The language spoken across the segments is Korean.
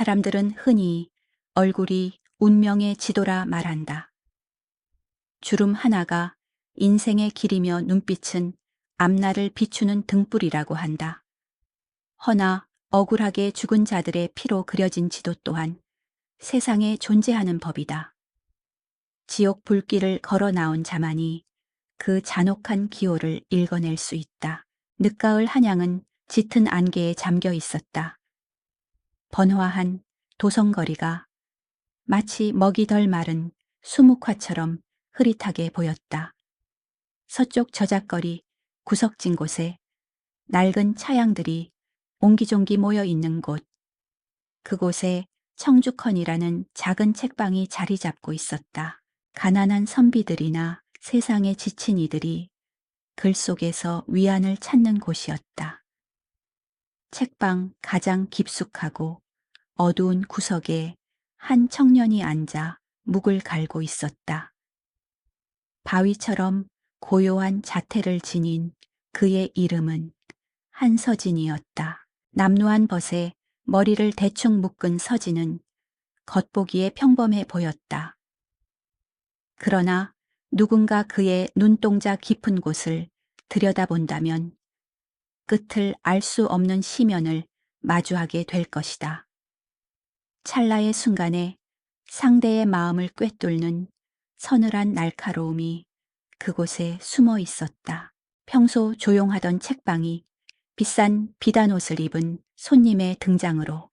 사람들은 흔히 얼굴이 운명의 지도라 말한다. 주름 하나가 인생의 길이며 눈빛은 앞날을 비추는 등불이라고 한다. 허나 억울하게 죽은 자들의 피로 그려진 지도 또한 세상에 존재하는 법이다. 지옥 불길을 걸어 나온 자만이 그 잔혹한 기호를 읽어낼 수 있다. 늦가을 한양은 짙은 안개에 잠겨 있었다. 번화한 도성거리가 마치 먹이 덜 마른 수묵화처럼 흐릿하게 보였다. 서쪽 저작거리 구석진 곳에 낡은 차량들이 옹기종기 모여 있는 곳, 그곳에 청주컨이라는 작은 책방이 자리 잡고 있었다. 가난한 선비들이나 세상에 지친 이들이 글 속에서 위안을 찾는 곳이었다. 책방 가장 깊숙하고 어두운 구석에 한 청년이 앉아 묵을 갈고 있었다. 바위처럼 고요한 자태를 지닌 그의 이름은 한서진이었다. 남루한 벗에 머리를 대충 묶은 서진은 겉보기에 평범해 보였다. 그러나 누군가 그의 눈동자 깊은 곳을 들여다본다면 끝을 알 수 없는 시면을 마주하게 될 것이다. 찰나의 순간에 상대의 마음을 꿰뚫는 서늘한 날카로움이 그곳에 숨어 있었다. 평소 조용하던 책방이 비싼 비단 옷을 입은 손님의 등장으로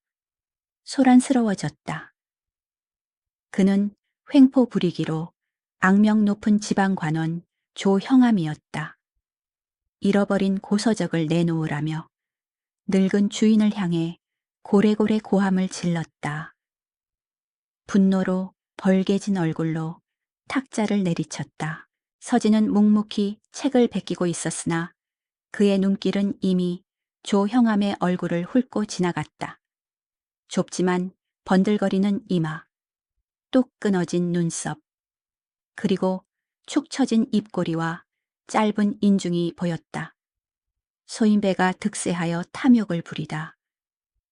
소란스러워졌다. 그는 횡포 부리기로 악명 높은 지방관원 조형암이었다. 잃어버린 고서적을 내놓으라며 늙은 주인을 향해 고래고래 고함을 질렀다. 분노로 벌개진 얼굴로 탁자를 내리쳤다. 서진은 묵묵히 책을 베끼고 있었으나 그의 눈길은 이미 조형암의 얼굴을 훑고 지나갔다. 좁지만 번들거리는 이마, 뚝 끊어진 눈썹, 그리고 축 처진 입꼬리와 짧은 인중이 보였다. 소인배가 득세하여 탐욕을 부리다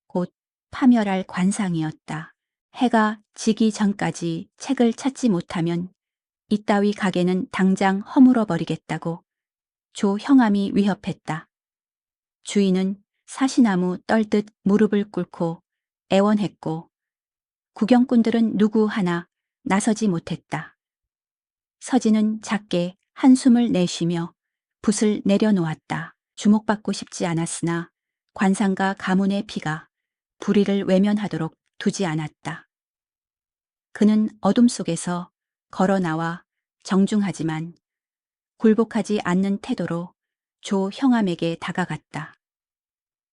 곧 파멸할 관상이었다. 해가 지기 전까지 책을 찾지 못하면 이따위 가게는 당장 허물어 버리겠다고 조형암이 위협했다. 주인은 사시나무 떨듯 무릎을 꿇고 애원했고 구경꾼들은 누구 하나 나서지 못했다. 서진은 작게 한숨을 내쉬며 붓을 내려놓았다. 주목받고 싶지 않았으나 관상가 가문의 피가 불의를 외면하도록 두지 않았다. 그는 어둠 속에서 걸어 나와 정중하지만 굴복하지 않는 태도로 조형암에게 다가갔다.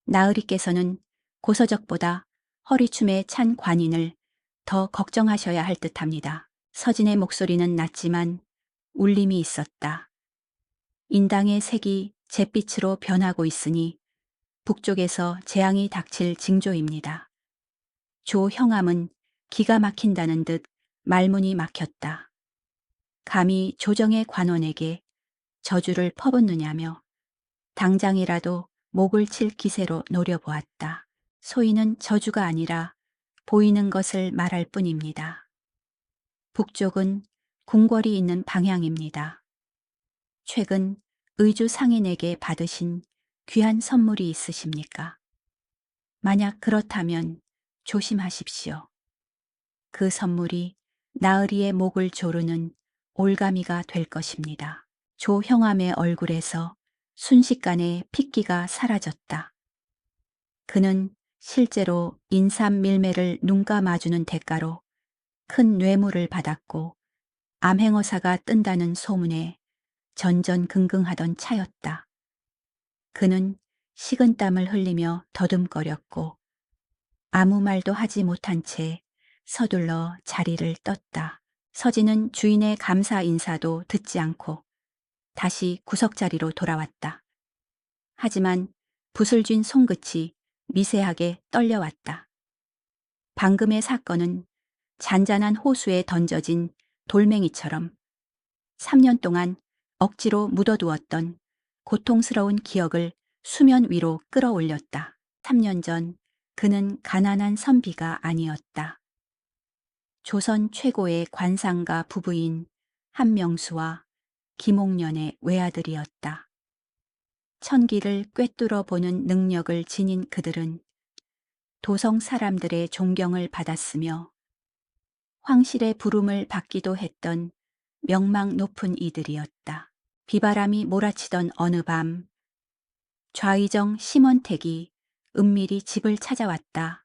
나으리께서는 고서적보다 허리춤에 찬 관인을 더 걱정하셔야 할 듯합니다. 서진의 목소리는 낮지만 울림이 있었다. 인당의 색이 잿빛으로 변하고 있으니 북쪽에서 재앙이 닥칠 징조입니다. 조형암은 기가 막힌다는 듯 말문이 막혔다. 감히 조정의 관원에게 저주를 퍼붓느냐며 당장이라도 목을 칠 기세로 노려보았다. 소인은 저주가 아니라 보이는 것을 말할 뿐입니다. 북쪽은 궁궐이 있는 방향입니다. 최근 의주 상인에게 받으신 귀한 선물이 있으십니까? 만약 그렇다면 조심하십시오. 그 선물이 나으리의 목을 조르는 올가미가 될 것입니다. 조형암의 얼굴에서 순식간에 핏기가 사라졌다. 그는 실제로 인삼밀매를 눈가 마주는 대가로 큰 뇌물을 받았고 암행어사가 뜬다는 소문에 전전긍긍하던 차였다. 그는 식은땀을 흘리며 더듬거렸고 아무 말도 하지 못한 채 서둘러 자리를 떴다. 서진은 주인의 감사 인사도 듣지 않고 다시 구석자리로 돌아왔다. 하지만 붓을 쥔 손끝이 미세하게 떨려왔다. 방금의 사건은 잔잔한 호수에 던져진 돌멩이처럼 3년 동안 억지로 묻어두었던 고통스러운 기억을 수면 위로 끌어올렸다. 3년 전 그는 가난한 선비가 아니었다. 조선 최고의 관상가 부부인 한명수와 김옥련의 외아들이었다. 천기를 꿰뚫어 보는 능력을 지닌 그들은 도성 사람들의 존경을 받았으며 황실의 부름을 받기도 했던 명망 높은 이들이었다. 비바람이 몰아치던 어느 밤 좌의정 심원택이 은밀히 집을 찾아왔다.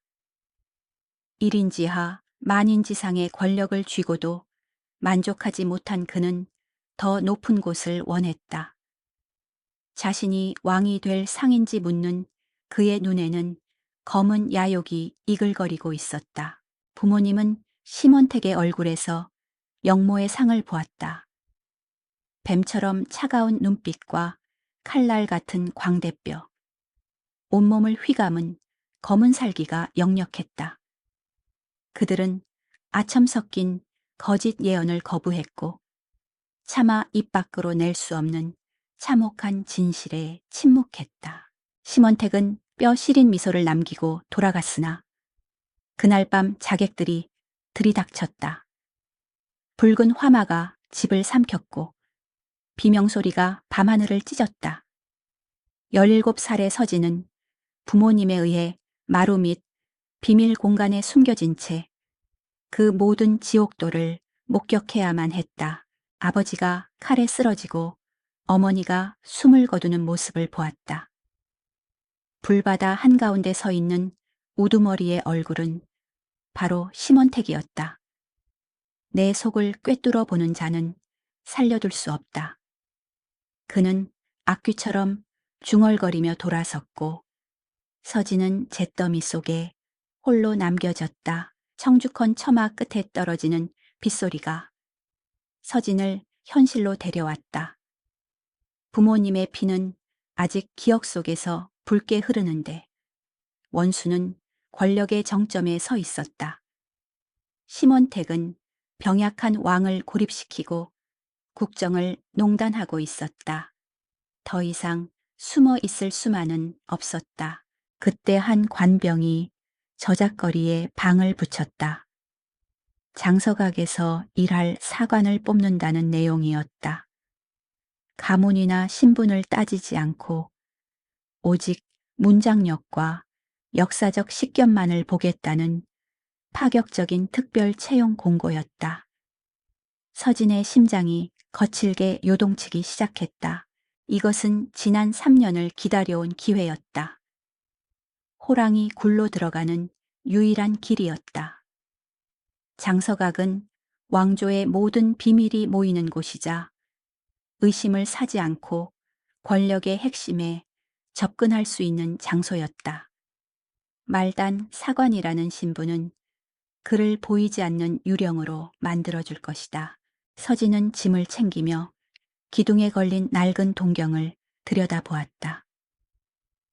1인지하 만인지상의 권력을 쥐고도 만족하지 못한 그는 더 높은 곳을 원했다. 자신이 왕이 될 상인지 묻는 그의 눈에는 검은 야욕이 이글거리고 있었다. 부모님은 심원택의 얼굴에서 영모의 상을 보았다. 뱀처럼 차가운 눈빛과 칼날 같은 광대뼈, 온몸을 휘감은 검은 살기가 역력했다. 그들은 아첨 섞인 거짓 예언을 거부했고 차마 입 밖으로 낼 수 없는 참혹한 진실에 침묵했다. 심원택은 뼈 시린 미소를 남기고 돌아갔으나 그날 밤 자객들이 들이닥쳤다. 붉은 화마가 집을 삼켰고 비명소리가 밤하늘을 찢었다. 17살의 서진은 부모님에 의해 마루 및 비밀 공간에 숨겨진 채 그 모든 지옥도를 목격해야만 했다. 아버지가 칼에 쓰러지고 어머니가 숨을 거두는 모습을 보았다. 불바다 한가운데 서 있는 우두머리의 얼굴은 바로 심원택이었다. 내 속을 꿰뚫어 보는 자는 살려둘 수 없다. 그는 악귀처럼 중얼거리며 돌아섰고 서진은 잿더미 속에 홀로 남겨졌다. 청주권 처마 끝에 떨어지는 빗소리가 서진을 현실로 데려왔다. 부모님의 피는 아직 기억 속에서 붉게 흐르는데 원수는 권력의 정점에 서 있었다. 심원택은 병약한 왕을 고립시키고 국정을 농단하고 있었다. 더 이상 숨어 있을 수만은 없었다. 그때 한 관병이 저작거리에 방을 붙였다. 장서각에서 일할 사관을 뽑는다는 내용이었다. 가문이나 신분을 따지지 않고 오직 문장력과 역사적 식견만을 보겠다는 파격적인 특별 채용 공고였다. 서진의 심장이 거칠게 요동치기 시작했다. 이것은 지난 3년을 기다려온 기회였다. 호랑이 굴로 들어가는 유일한 길이었다. 장서각은 왕조의 모든 비밀이 모이는 곳이자 의심을 사지 않고 권력의 핵심에 접근할 수 있는 장소였다. 말단 사관이라는 신분은 그를 보이지 않는 유령으로 만들어줄 것이다. 서진은 짐을 챙기며 기둥에 걸린 낡은 동경을 들여다보았다.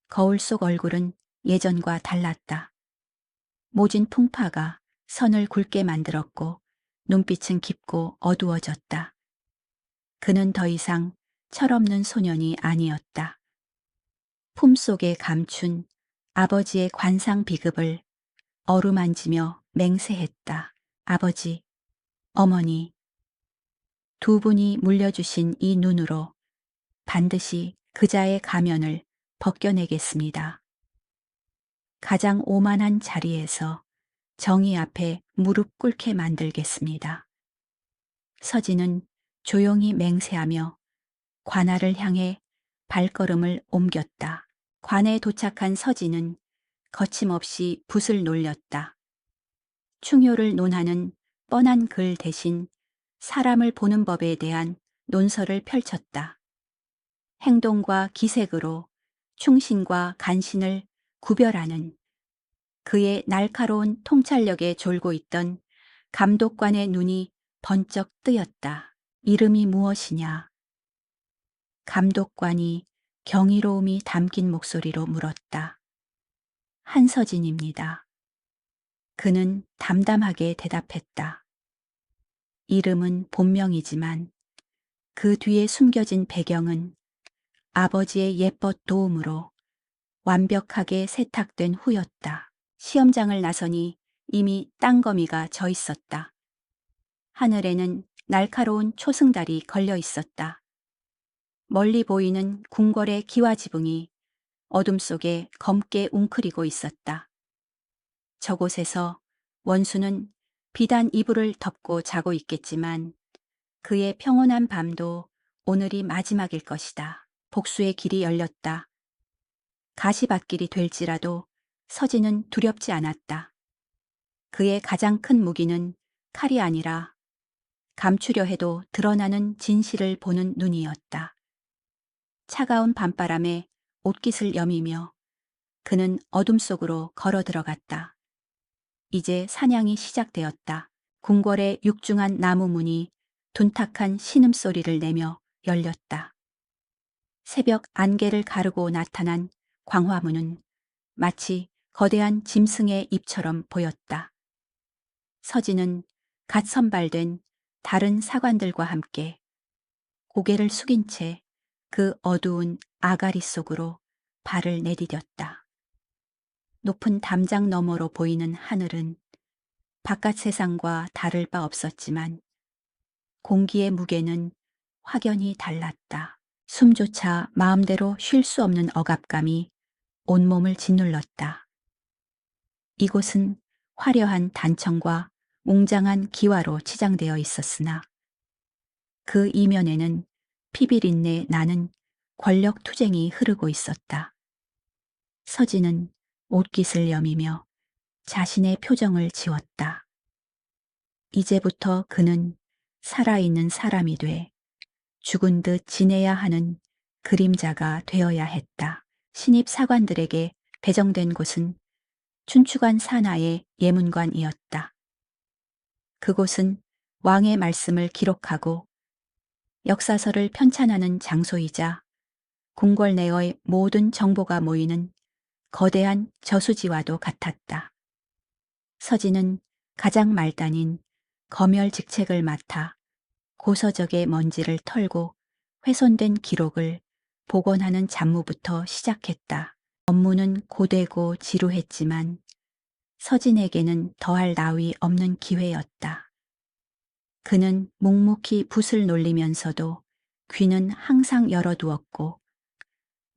거울 속 얼굴은 예전과 달랐다. 모진 풍파가 선을 굵게 만들었고 눈빛은 깊고 어두워졌다. 그는 더 이상 철없는 소년이 아니었다. 품속에 감춘 아버지의 관상 비급을 어루만지며 맹세했다. 아버지, 어머니, 두 분이 물려주신 이 눈으로 반드시 그자의 가면을 벗겨내겠습니다. 가장 오만한 자리에서 정의 앞에 무릎 꿇게 만들겠습니다. 서진은 조용히 맹세하며 관아를 향해 발걸음을 옮겼다. 관에 도착한 서진은 거침없이 붓을 놀렸다. 충효를 논하는 뻔한 글 대신 사람을 보는 법에 대한 논설을 펼쳤다. 행동과 기색으로 충신과 간신을 구별하는 그의 날카로운 통찰력에 졸고 있던 감독관의 눈이 번쩍 뜨였다. 이름이 무엇이냐? 감독관이 경이로움이 담긴 목소리로 물었다. 한서진입니다. 그는 담담하게 대답했다. 이름은 본명이지만 그 뒤에 숨겨진 배경은 아버지의 예법 도움으로 완벽하게 세탁된 후였다. 시험장을 나서니 이미 땅거미가 져 있었다. 하늘에는 날카로운 초승달이 걸려 있었다. 멀리 보이는 궁궐의 기와지붕이 어둠 속에 검게 웅크리고 있었다. 저곳에서 원수는 비단 이불을 덮고 자고 있겠지만 그의 평온한 밤도 오늘이 마지막일 것이다. 복수의 길이 열렸다. 가시밭길이 될지라도 서진은 두렵지 않았다. 그의 가장 큰 무기는 칼이 아니라 감추려 해도 드러나는 진실을 보는 눈이었다. 차가운 밤바람에 옷깃을 여미며 그는 어둠 속으로 걸어 들어갔다. 이제 사냥이 시작되었다. 궁궐의 육중한 나무 문이 둔탁한 신음소리를 내며 열렸다. 새벽 안개를 가르고 나타난 광화문은 마치 거대한 짐승의 입처럼 보였다. 서진은 갓 선발된 다른 사관들과 함께 고개를 숙인 채 그 어두운 아가리 속으로 발을 내디뎠다. 높은 담장 너머로 보이는 하늘은 바깥 세상과 다를 바 없었지만 공기의 무게는 확연히 달랐다. 숨조차 마음대로 쉴 수 없는 억압감이 온몸을 짓눌렀다. 이곳은 화려한 단청과 웅장한 기와로 치장되어 있었으나 그 이면에는 피비린내 나는 권력 투쟁이 흐르고 있었다. 서진은 옷깃을 여미며 자신의 표정을 지웠다. 이제부터 그는 살아있는 사람이 돼 죽은 듯 지내야 하는 그림자가 되어야 했다. 신입 사관들에게 배정된 곳은 춘추관 산하의 예문관이었다. 그곳은 왕의 말씀을 기록하고 역사서를 편찬하는 장소이자 궁궐 내의 모든 정보가 모이는 거대한 저수지와도 같았다. 서진은 가장 말단인 검열 직책을 맡아 고서적의 먼지를 털고 훼손된 기록을 복원하는 잡무부터 시작했다. 업무는 고되고 지루했지만 서진에게는 더할 나위 없는 기회였다. 그는 묵묵히 붓을 놀리면서도 귀는 항상 열어두었고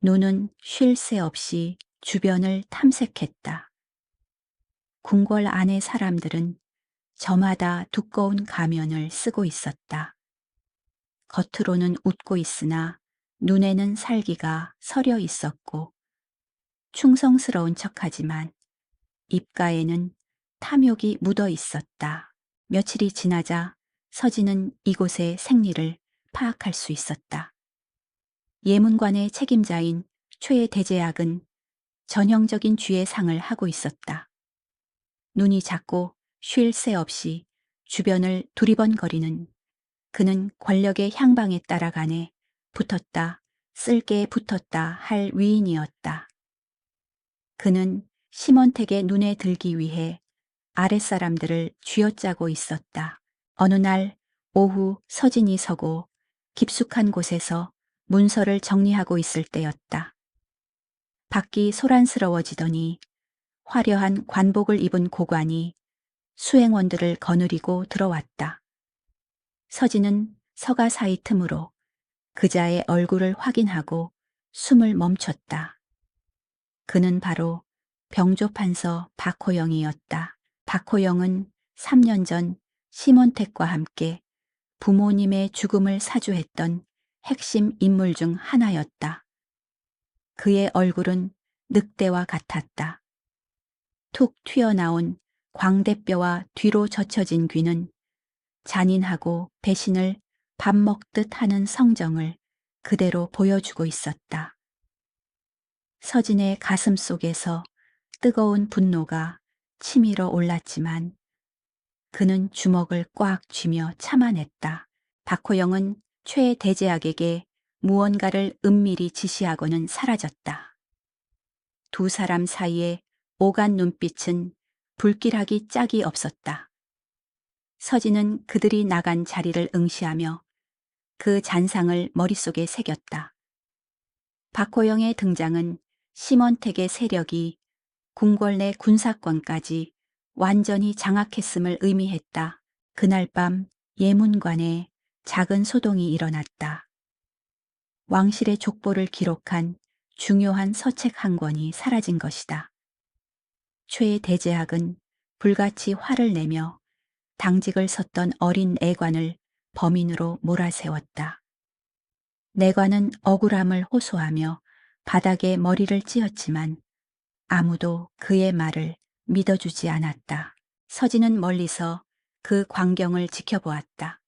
눈은 쉴 새 없이 주변을 탐색했다. 궁궐 안의 사람들은 저마다 두꺼운 가면을 쓰고 있었다. 겉으로는 웃고 있으나 눈에는 살기가 서려 있었고 충성스러운 척하지만 입가에는 탐욕이 묻어 있었다. 며칠이 지나자 서진은 이곳의 생리를 파악할 수 있었다. 예문관의 책임자인 최대제학은 전형적인 쥐의 상을 하고 있었다. 눈이 작고 쉴 새 없이 주변을 두리번거리는 그는 권력의 향방에 따라가네 붙었다, 쓸개에 붙었다 할 위인이었다. 그는 심원택의 눈에 들기 위해 아랫사람들을 쥐어짜고 있었다. 어느 날 오후 서진이 서고 깊숙한 곳에서 문서를 정리하고 있을 때였다. 밖이 소란스러워지더니 화려한 관복을 입은 고관이 수행원들을 거느리고 들어왔다. 서진은 서가 사이 틈으로 그자의 얼굴을 확인하고 숨을 멈췄다. 그는 바로 병조판서 박호영이었다. 박호영은 3년 전 심원택과 함께 부모님의 죽음을 사주했던 핵심 인물 중 하나였다. 그의 얼굴은 늑대와 같았다. 툭 튀어나온 광대뼈와 뒤로 젖혀진 귀는 잔인하고 배신을 밥 먹듯 하는 성정을 그대로 보여주고 있었다. 서진의 가슴 속에서 뜨거운 분노가 치밀어 올랐지만 그는 주먹을 꽉 쥐며 참아냈다. 박호영은 최대제학에게 무언가를 은밀히 지시하고는 사라졌다. 두 사람 사이에 오간 눈빛은 불길하기 짝이 없었다. 서진은 그들이 나간 자리를 응시하며 그 잔상을 머릿속에 새겼다. 박호영의 등장은 심원택의 세력이 궁궐 내 군사권까지 완전히 장악했음을 의미했다. 그날 밤 예문관에 작은 소동이 일어났다. 왕실의 족보를 기록한 중요한 서책 한 권이 사라진 것이다. 최 대제학은 불같이 화를 내며 당직을 섰던 어린 내관을 범인으로 몰아세웠다. 내관은 억울함을 호소하며 바닥에 머리를 찧었지만 아무도 그의 말을 믿어주지 않았다. 서진은 멀리서 그 광경을 지켜보았다.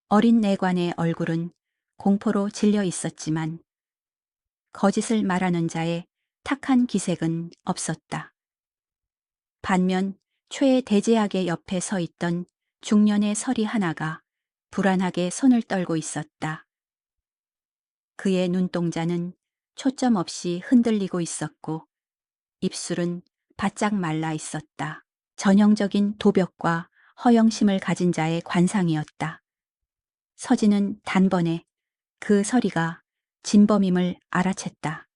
어린 내관의 얼굴은 공포로 질려 있었지만 거짓을 말하는 자의 탁한 기색은 없었다. 반면 최 대제학의 옆에 서 있던 중년의 서리 하나가 불안하게 손을 떨고 있었다. 그의 눈동자는 초점 없이 흔들리고 있었고 입술은 바짝 말라 있었다. 전형적인 도벽과 허영심을 가진 자의 관상이었다. 서진은 단번에 그 서리가 진범임을 알아챘다.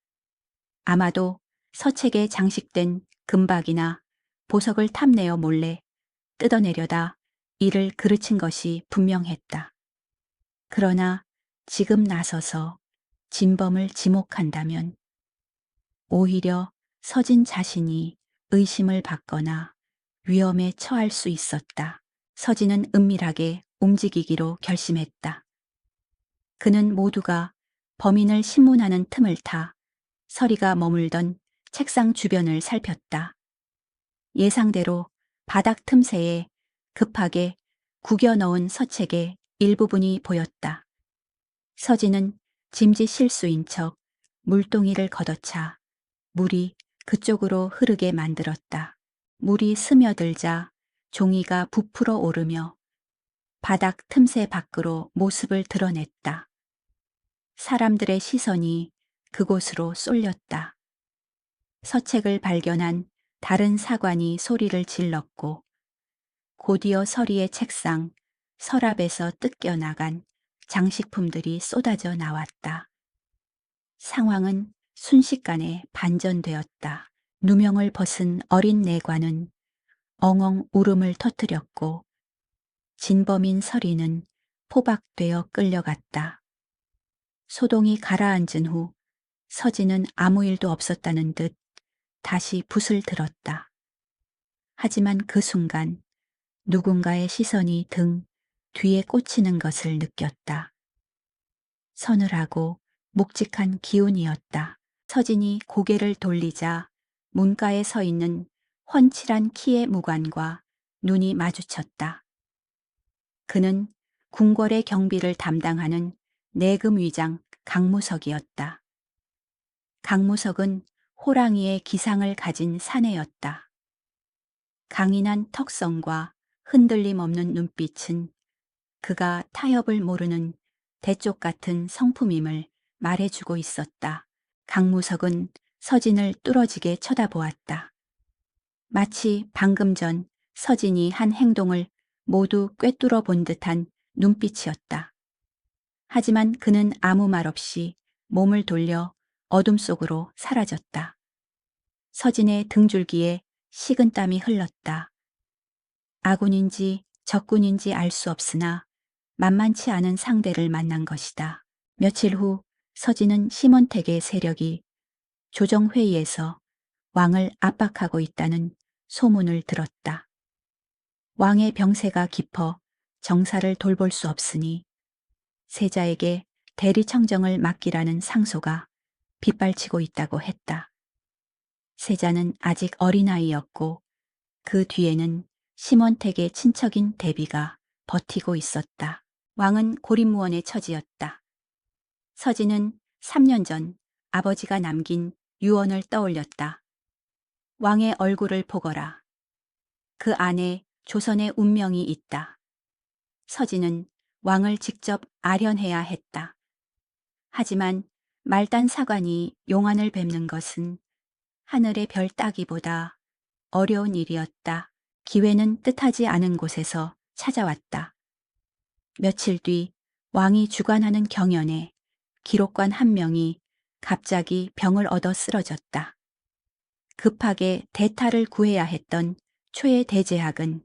아마도 서책에 장식된 금박이나 보석을 탐내어 몰래 뜯어내려다 이를 그르친 것이 분명했다. 그러나 지금 나서서 진범을 지목한다면 오히려 서진 자신이 의심을 받거나 위험에 처할 수 있었다. 서진은 은밀하게 움직이기로 결심했다. 그는 모두가 범인을 신문하는 틈을 타 서리가 머물던 책상 주변을 살폈다. 예상대로 바닥 틈새에 급하게 구겨 넣은 서책의 일부분이 보였다. 서진은 짐짓 실수인 척 물동이를 걷어차 물이 그쪽으로 흐르게 만들었다. 물이 스며들자 종이가 부풀어 오르며 바닥 틈새 밖으로 모습을 드러냈다. 사람들의 시선이 그곳으로 쏠렸다. 서책을 발견한 다른 사관이 소리를 질렀고 곧이어 서리의 책상, 서랍에서 뜯겨나간 장식품들이 쏟아져 나왔다. 상황은 순식간에 반전되었다. 누명을 벗은 어린 내관은 엉엉 울음을 터뜨렸고 진범인 서리는 포박되어 끌려갔다. 소동이 가라앉은 후 서진은 아무 일도 없었다는 듯 다시 붓을 들었다. 하지만 그 순간 누군가의 시선이 등 뒤에 꽂히는 것을 느꼈다. 서늘하고 묵직한 기운이었다. 서진이 고개를 돌리자 문가에 서 있는 훤칠한 키의 무관과 눈이 마주쳤다. 그는 궁궐의 경비를 담당하는 내금위장 강무석이었다. 강무석은 호랑이의 기상을 가진 사내였다. 강인한 턱선과 흔들림 없는 눈빛은 그가 타협을 모르는 대쪽 같은 성품임을 말해주고 있었다. 강무석은 서진을 뚫어지게 쳐다보았다. 마치 방금 전 서진이 한 행동을 모두 꿰뚫어 본 듯한 눈빛이었다. 하지만 그는 아무 말 없이 몸을 돌려 어둠 속으로 사라졌다. 서진의 등줄기에 식은땀이 흘렀다. 아군인지 적군인지 알 수 없으나 만만치 않은 상대를 만난 것이다. 며칠 후 서진은 심원택의 세력이 조정회의에서 왕을 압박하고 있다는 소문을 들었다. 왕의 병세가 깊어 정사를 돌볼 수 없으니 세자에게 대리청정을 맡기라는 상소가 빗발치고 있다고 했다. 세자는 아직 어린아이였고 그 뒤에는 심원택의 친척인 대비가 버티고 있었다. 왕은 고립무원의 처지였다. 서진은 3년 전 아버지가 남긴 유언을 떠올렸다. 왕의 얼굴을 보거라. 그 안에 조선의 운명이 있다. 서진은 왕을 직접 아련해야 했다. 하지만 말단 사관이 용안을 뵙는 것은 하늘의 별 따기보다 어려운 일이었다. 기회는 뜻하지 않은 곳에서 찾아왔다. 며칠 뒤 왕이 주관하는 경연에 기록관 한 명이 갑자기 병을 얻어 쓰러졌다. 급하게 대타를 구해야 했던 초의 대제학은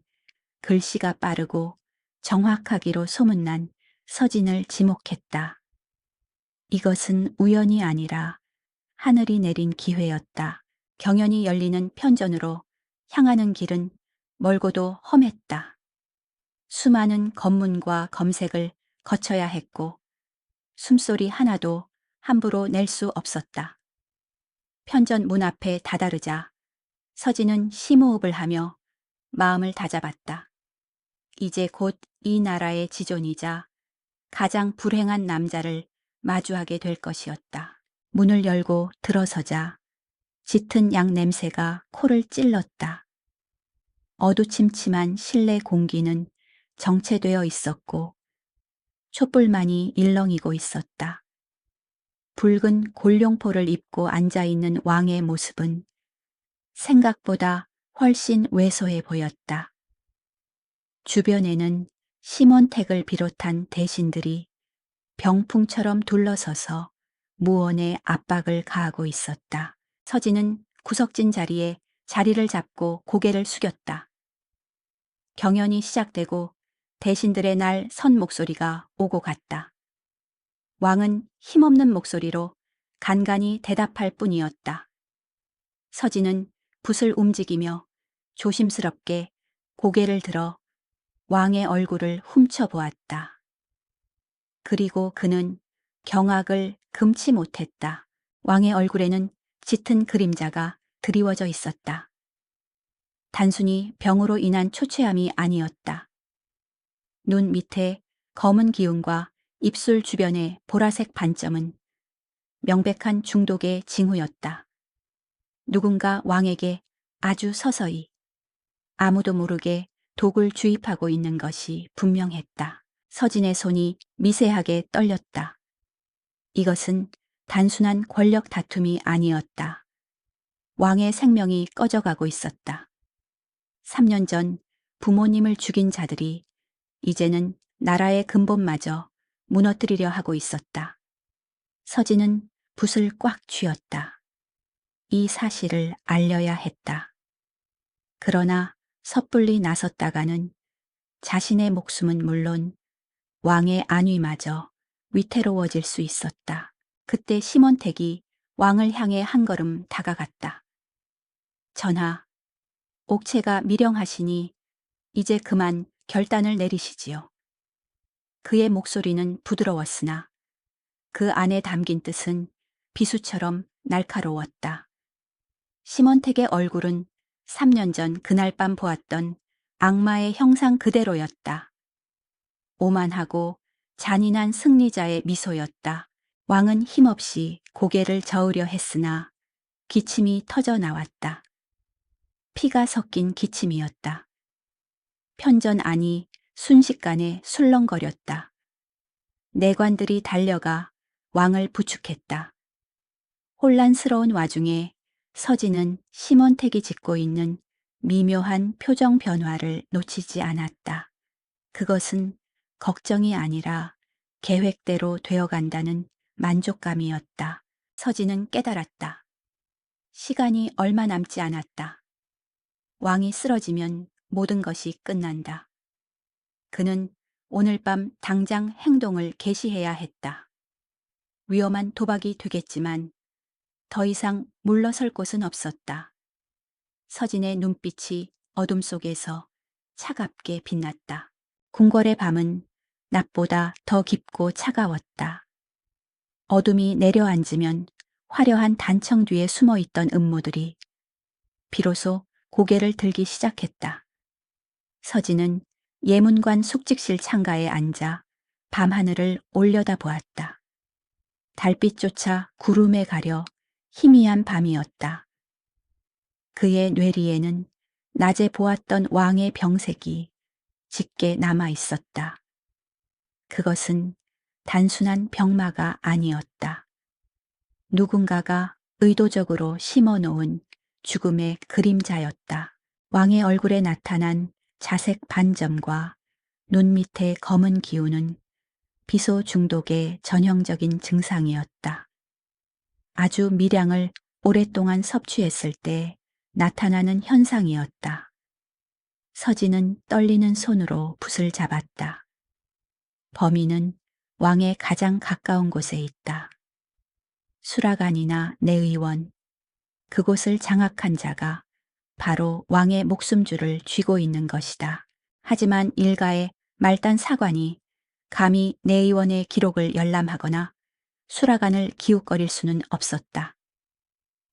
글씨가 빠르고 정확하기로 소문난 서진을 지목했다. 이것은 우연이 아니라 하늘이 내린 기회였다. 경연이 열리는 편전으로 향하는 길은 멀고도 험했다. 수많은 검문과 검색을 거쳐야 했고 숨소리 하나도 함부로 낼 수 없었다. 편전 문 앞에 다다르자 서진은 심호흡을 하며 마음을 다잡았다. 이제 곧 이 나라의 지존이자 가장 불행한 남자를 마주하게 될 것이었다. 문을 열고 들어서자 짙은 양 냄새가 코를 찔렀다. 어두침침한 실내 공기는 정체되어 있었고 촛불만이 일렁이고 있었다. 붉은 골룡포를 입고 앉아있는 왕의 모습은 생각보다 훨씬 왜소해 보였다. 주변에는 심원택을 비롯한 대신들이 병풍처럼 둘러서서 무언의 압박을 가하고 있었다. 서진은 구석진 자리에 자리를 잡고 고개를 숙였다. 경연이 시작되고 대신들의 날 선 목소리가 오고 갔다. 왕은 힘없는 목소리로 간간히 대답할 뿐이었다. 서진은 붓을 움직이며 조심스럽게 고개를 들어 왕의 얼굴을 훔쳐보았다. 그리고 그는 경악을 금치 못했다. 왕의 얼굴에는 짙은 그림자가 드리워져 있었다. 단순히 병으로 인한 초췌함이 아니었다. 눈 밑에 검은 기운과 입술 주변의 보라색 반점은 명백한 중독의 징후였다. 누군가 왕에게 아주 서서히 아무도 모르게 독을 주입하고 있는 것이 분명했다. 서진의 손이 미세하게 떨렸다. 이것은 단순한 권력 다툼이 아니었다. 왕의 생명이 꺼져가고 있었다. 3년 전 부모님을 죽인 자들이 이제는 나라의 근본마저 무너뜨리려 하고 있었다. 서진은 붓을 꽉 쥐었다. 이 사실을 알려야 했다. 그러나 섣불리 나섰다가는 자신의 목숨은 물론 왕의 안위마저 위태로워질 수 있었다. 그때 심원택이 왕을 향해 한 걸음 다가갔다. 전하, 옥체가 미령하시니 이제 그만 결단을 내리시지요. 그의 목소리는 부드러웠으나 그 안에 담긴 뜻은 비수처럼 날카로웠다. 심원택의 얼굴은 3년 전 그날 밤 보았던 악마의 형상 그대로였다. 오만하고 잔인한 승리자의 미소였다. 왕은 힘없이 고개를 저으려 했으나 기침이 터져 나왔다. 피가 섞인 기침이었다. 편전 안이 순식간에 술렁거렸다. 내관들이 달려가 왕을 부축했다. 혼란스러운 와중에 서진은 심원택이 짓고 있는 미묘한 표정 변화를 놓치지 않았다. 그것은 걱정이 아니라 계획대로 되어간다는 만족감이었다. 서진은 깨달았다. 시간이 얼마 남지 않았다. 왕이 쓰러지면 모든 것이 끝난다. 그는 오늘 밤 당장 행동을 개시해야 했다. 위험한 도박이 되겠지만 더 이상 물러설 곳은 없었다. 서진의 눈빛이 어둠 속에서 차갑게 빛났다. 궁궐의 밤은 낮보다 더 깊고 차가웠다. 어둠이 내려앉으면 화려한 단청 뒤에 숨어있던 음모들이 비로소 고개를 들기 시작했다. 서진은 예문관 숙직실 창가에 앉아 밤하늘을 올려다 보았다. 달빛조차 구름에 가려 희미한 밤이었다. 그의 뇌리에는 낮에 보았던 왕의 병색이 짙게 남아 있었다. 그것은 단순한 병마가 아니었다. 누군가가 의도적으로 심어놓은 죽음의 그림자였다. 왕의 얼굴에 나타난 자색 반점과 눈 밑의 검은 기운은 비소 중독의 전형적인 증상이었다. 아주 미량을 오랫동안 섭취했을 때 나타나는 현상이었다. 서진은 떨리는 손으로 붓을 잡았다. 범인은 왕의 가장 가까운 곳에 있다. 수라간이나 내의원, 그곳을 장악한 자가 바로 왕의 목숨줄을 쥐고 있는 것이다. 하지만 일가의 말단 사관이 감히 내의원의 기록을 열람하거나 수라간을 기웃거릴 수는 없었다.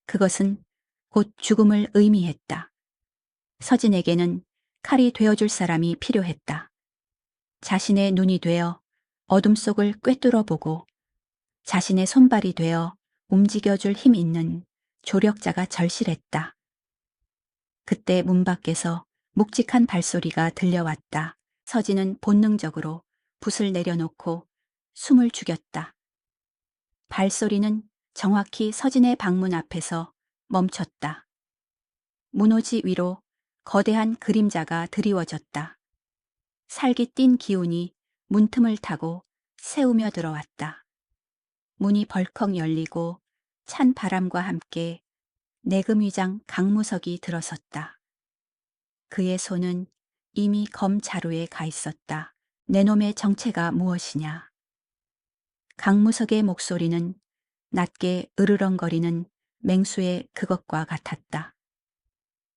그것은 곧 죽음을 의미했다. 서진에게는 칼이 되어줄 사람이 필요했다. 자신의 눈이 되어 어둠 속을 꿰뚫어 보고 자신의 손발이 되어 움직여줄 힘 있는 조력자가 절실했다. 그때 문 밖에서 묵직한 발소리가 들려왔다. 서진은 본능적으로 붓을 내려놓고 숨을 죽였다. 발소리는 정확히 서진의 방문 앞에서 멈췄다. 문호지 위로 거대한 그림자가 드리워졌다. 살기 띈 기운이 문틈을 타고 새우며 들어왔다. 문이 벌컥 열리고 찬 바람과 함께 내금위장 강무석이 들어섰다. 그의 손은 이미 검 자루에 가 있었다. 내 놈의 정체가 무엇이냐. 강무석의 목소리는 낮게 으르렁거리는 맹수의 그것과 같았다.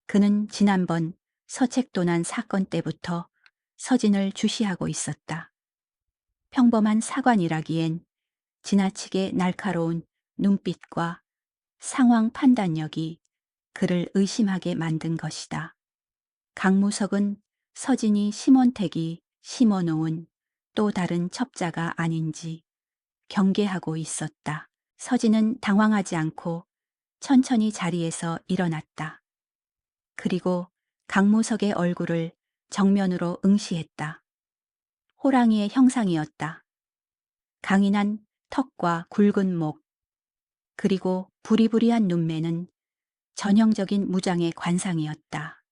그는 지난번 서책도난 사건 때부터 서진을 주시하고 있었다. 평범한 사관이라기엔 지나치게 날카로운 눈빛과 상황 판단력이 그를 의심하게 만든 것이다. 강무석은 서진이 심원택이 심어놓은 또 다른 첩자가 아닌지 경계하고 있었다. 서진은 당황하지 않고 천천히 자리에서 일어났다. 그리고 강무석의 얼굴을 정면으로 응시했다. 호랑이의 형상이었다. 강인한 턱과 굵은 목, 그리고 부리부리한 눈매는 전형적인 무장의 관상이었다.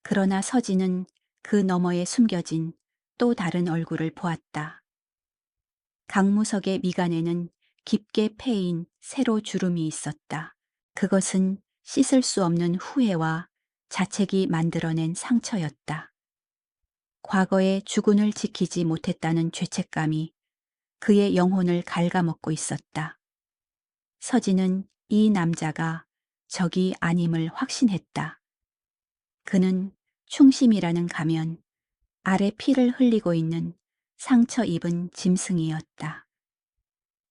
그러나 서진은 그 너머에 숨겨진 또 다른 얼굴을 보았다. 강무석의 미간에는 깊게 패인 세로 주름이 있었다. 그것은 씻을 수 없는 후회와 자책이 만들어낸 상처였다. 과거의 주군을 지키지 못했다는 죄책감이 그의 영혼을 갉아먹고 있었다. 서진은 이 남자가 적이 아님을 확신했다. 그는 충심이라는 가면 아래 피를 흘리고 있는 상처 입은 짐승이었다.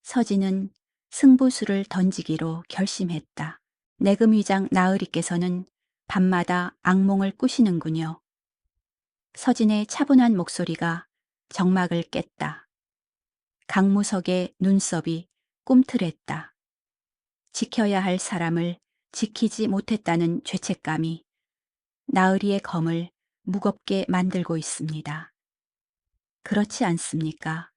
서진은 승부수를 던지기로 결심했다. 내금위장 나으리께서는 밤마다 악몽을 꾸시는군요. 서진의 차분한 목소리가 정막을 깼다. 강무석의 눈썹이 꿈틀했다. 지켜야 할 사람을 지키지 못했다는 죄책감이 나으리의 검을 무겁게 만들고 있습니다. 그렇지 않습니까?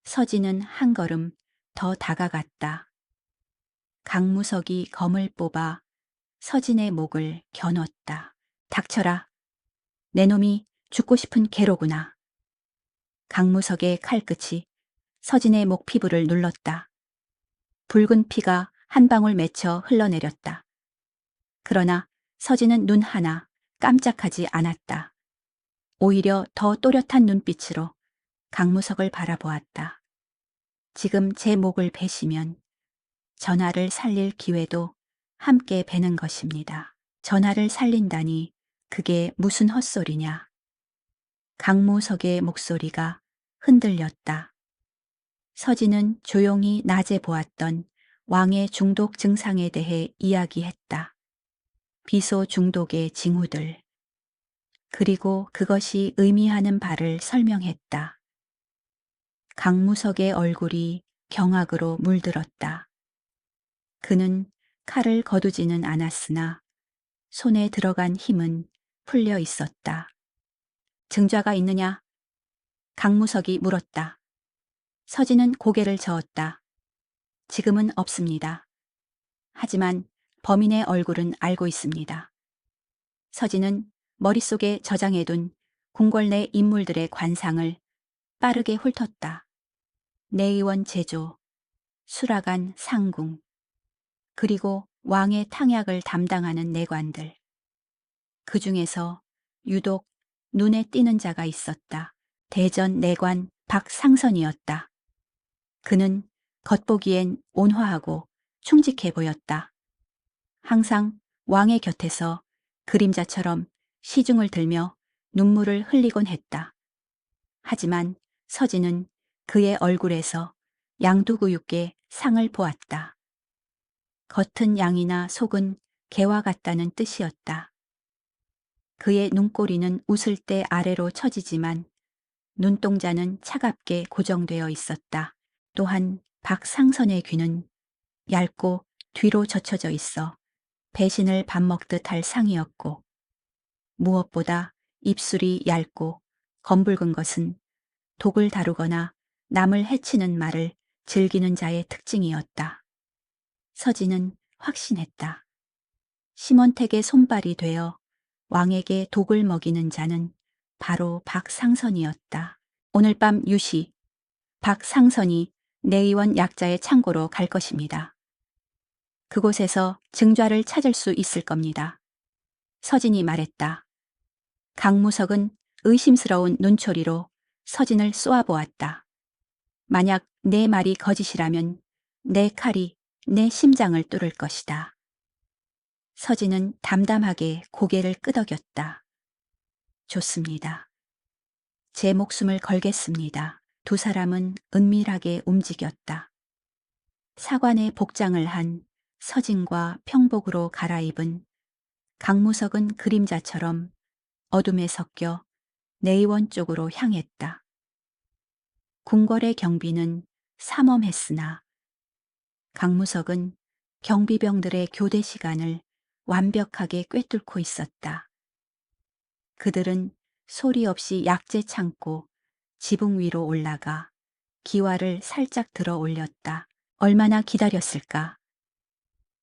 서진은 한 걸음 더 다가갔다. 강무석이 검을 뽑아 서진의 목을 겨눴다. 닥쳐라. 내 놈이 죽고 싶은 개로구나. 강무석의 칼끝이 서진의 목 피부를 눌렀다. 붉은 피가 한 방울 맺혀 흘러내렸다. 그러나 서진은 눈 하나 깜짝하지 않았다. 오히려 더 또렷한 눈빛으로 강무석을 바라보았다. 지금 제 목을 베시면 전하를 살릴 기회도 함께 베는 것입니다. 전하를 살린다니 그게 무슨 헛소리냐. 강무석의 목소리가 흔들렸다. 서진은 조용히 낮에 보았던 왕의 중독 증상에 대해 이야기했다. 비소 중독의 징후들. 그리고 그것이 의미하는 바를 설명했다. 강무석의 얼굴이 경악으로 물들었다. 그는 칼을 거두지는 않았으나 손에 들어간 힘은 풀려 있었다. 증좌가 있느냐? 강무석이 물었다. 서진은 고개를 저었다. 지금은 없습니다. 하지만 범인의 얼굴은 알고 있습니다. 서진은 머릿속에 저장해둔 궁궐 내 인물들의 관상을 빠르게 훑었다. 내의원 제조, 수라간 상궁, 그리고 왕의 탕약을 담당하는 내관들. 그 중에서 유독 눈에 띄는 자가 있었다. 대전 내관 박상선이었다. 그는 겉보기엔 온화하고 충직해 보였다. 항상 왕의 곁에서 그림자처럼 시중을 들며 눈물을 흘리곤 했다. 하지만 서진은 그의 얼굴에서 양두구육의 상을 보았다. 겉은 양이나 속은 개와 같다는 뜻이었다. 그의 눈꼬리는 웃을 때 아래로 처지지만 눈동자는 차갑게 고정되어 있었다. 또한 박상선의 귀는 얇고 뒤로 젖혀져 있어 배신을 밥 먹듯 할 상이었고, 무엇보다 입술이 얇고 검붉은 것은 독을 다루거나 남을 해치는 말을 즐기는 자의 특징이었다. 서진은 확신했다. 심원택의 손발이 되어 왕에게 독을 먹이는 자는 바로 박상선이었다. 오늘 밤 유시, 박상선이 내의원 약자의 창고로 갈 것입니다. 그곳에서 증좌를 찾을 수 있을 겁니다. 서진이 말했다. 강무석은 의심스러운 눈초리로 서진을 쏘아보았다. 만약 내 말이 거짓이라면 내 칼이 내 심장을 뚫을 것이다. 서진은 담담하게 고개를 끄덕였다. 좋습니다. 제 목숨을 걸겠습니다. 두 사람은 은밀하게 움직였다. 사관의 복장을 한 서진과 평복으로 갈아입은 강무석은 그림자처럼 어둠에 섞여 내의원 쪽으로 향했다. 궁궐의 경비는 삼엄했으나 강무석은 경비병들의 교대 시간을 완벽하게 꿰뚫고 있었다. 그들은 소리 없이 약재 창고 지붕 위로 올라가 기와를 살짝 들어 올렸다. 얼마나 기다렸을까?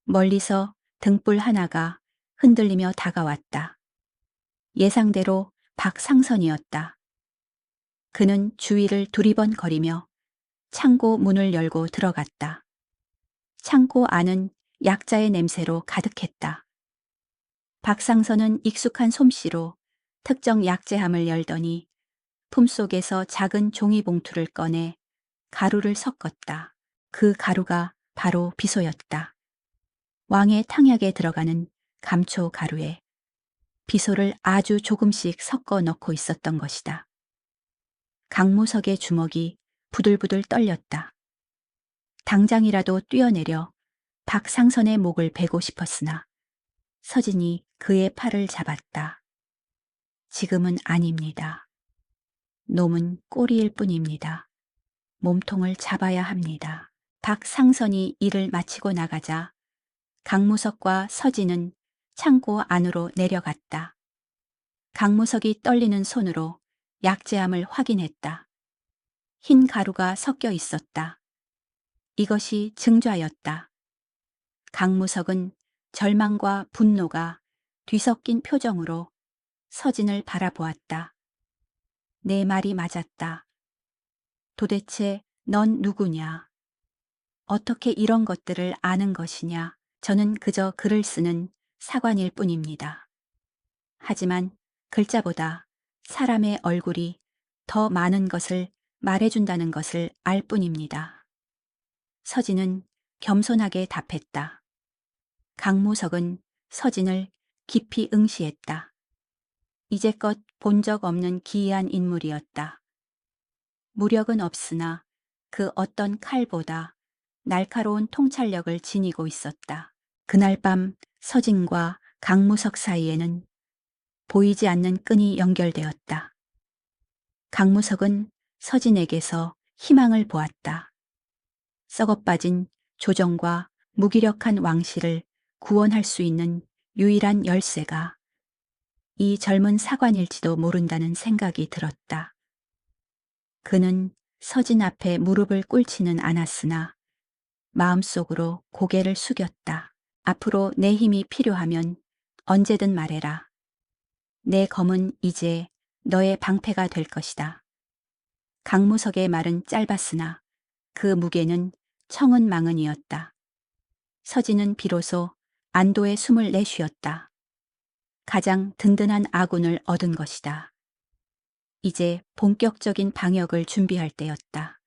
멀리서 등불 하나가 흔들리며 다가왔다. 예상대로 박상선이었다. 그는 주위를 두리번거리며 창고 문을 열고 들어갔다. 창고 안은 약자의 냄새로 가득했다. 박상선은 익숙한 솜씨로 특정 약재함을 열더니 품속에서 작은 종이봉투를 꺼내 가루를 섞었다. 그 가루가 바로 비소였다. 왕의 탕약에 들어가는 감초 가루에 비소를 아주 조금씩 섞어 넣고 있었던 것이다. 강무석의 주먹이 부들부들 떨렸다. 당장이라도 뛰어내려 박상선의 목을 베고 싶었으나 서진이 그의 팔을 잡았다. 지금은 아닙니다. 놈은 꼬리일 뿐입니다. 몸통을 잡아야 합니다. 박상선이 일을 마치고 나가자 강무석과 서진은 창고 안으로 내려갔다. 강무석이 떨리는 손으로 약재함을 확인했다. 흰 가루가 섞여 있었다. 이것이 증좌였다. 강무석은 절망과 분노가 뒤섞인 표정으로 서진을 바라보았다. 내 말이 맞았다. 도대체 넌 누구냐? 어떻게 이런 것들을 아는 것이냐? 저는 그저 글을 쓰는 사관일 뿐입니다. 하지만 글자보다 사람의 얼굴이 더 많은 것을 말해준다는 것을 알 뿐입니다. 서진은 겸손하게 답했다. 강무석은 서진을 깊이 응시했다. 이제껏 본 적 없는 기이한 인물이었다. 무력은 없으나 그 어떤 칼보다 날카로운 통찰력을 지니고 있었다. 그날 밤 서진과 강무석 사이에는 보이지 않는 끈이 연결되었다. 강무석은 서진에게서 희망을 보았다. 썩어빠진 조정과 무기력한 왕실을 구원할 수 있는 유일한 열쇠가 이 젊은 사관일지도 모른다는 생각이 들었다. 그는 서진 앞에 무릎을 꿇지는 않았으나 마음속으로 고개를 숙였다. 앞으로 내 힘이 필요하면 언제든 말해라. 내 검은 이제 너의 방패가 될 것이다. 강무석의 말은 짧았으나 그 무게는 청은망은이었다. 서진은 비로소 안도의 숨을 내쉬었다. 가장 든든한 아군을 얻은 것이다. 이제 본격적인 방역을 준비할 때였다.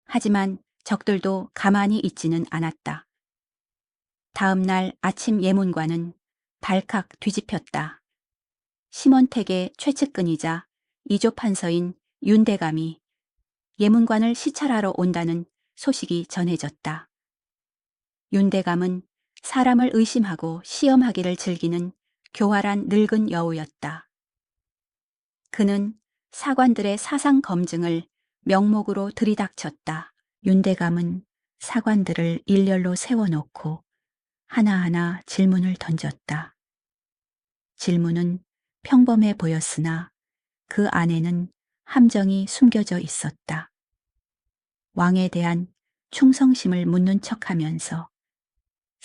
하지만 적들도 가만히 있지는 않았다. 다음 날 아침 예문관은 발칵 뒤집혔다. 심원택의 최측근이자 이조 판서인 윤대감이 예문관을 시찰하러 온다는 소식이 전해졌다. 윤대감은 사람을 의심하고 시험하기를 즐기는 교활한 늙은 여우였다. 그는 사관들의 사상 검증을 명목으로 들이닥쳤다. 윤대감은 사관들을 일렬로 세워놓고 하나하나 질문을 던졌다. 질문은 평범해 보였으나 그 안에는 함정이 숨겨져 있었다. 왕에 대한 충성심을 묻는 척하면서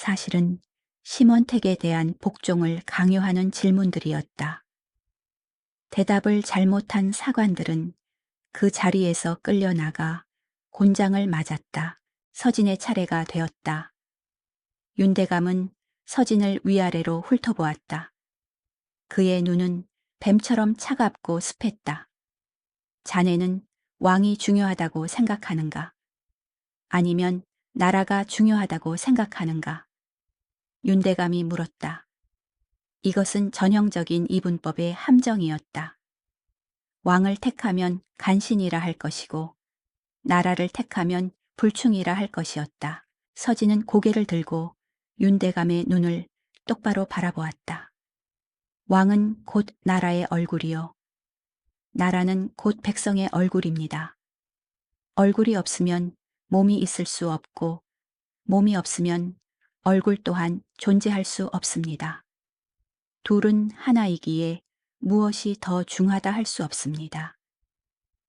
사실은 심원택에 대한 복종을 강요하는 질문들이었다. 대답을 잘못한 사관들은 그 자리에서 끌려나가 곤장을 맞았다. 서진의 차례가 되었다. 윤대감은 서진을 위아래로 훑어보았다. 그의 눈은 뱀처럼 차갑고 습했다. 자네는 왕이 중요하다고 생각하는가? 아니면 나라가 중요하다고 생각하는가? 윤대감이 물었다. 이것은 전형적인 이분법의 함정이었다. 왕을 택하면 간신이라 할 것이고 나라를 택하면 불충이라 할 것이었다. 서진은 고개를 들고 윤대감의 눈을 똑바로 바라보았다. 왕은 곧 나라의 얼굴이요. 나라는 곧 백성의 얼굴입니다. 얼굴이 없으면 몸이 있을 수 없고 몸이 없으면 얼굴 또한 존재할 수 없습니다. 둘은 하나이기에 무엇이 더 중하다 할 수 없습니다.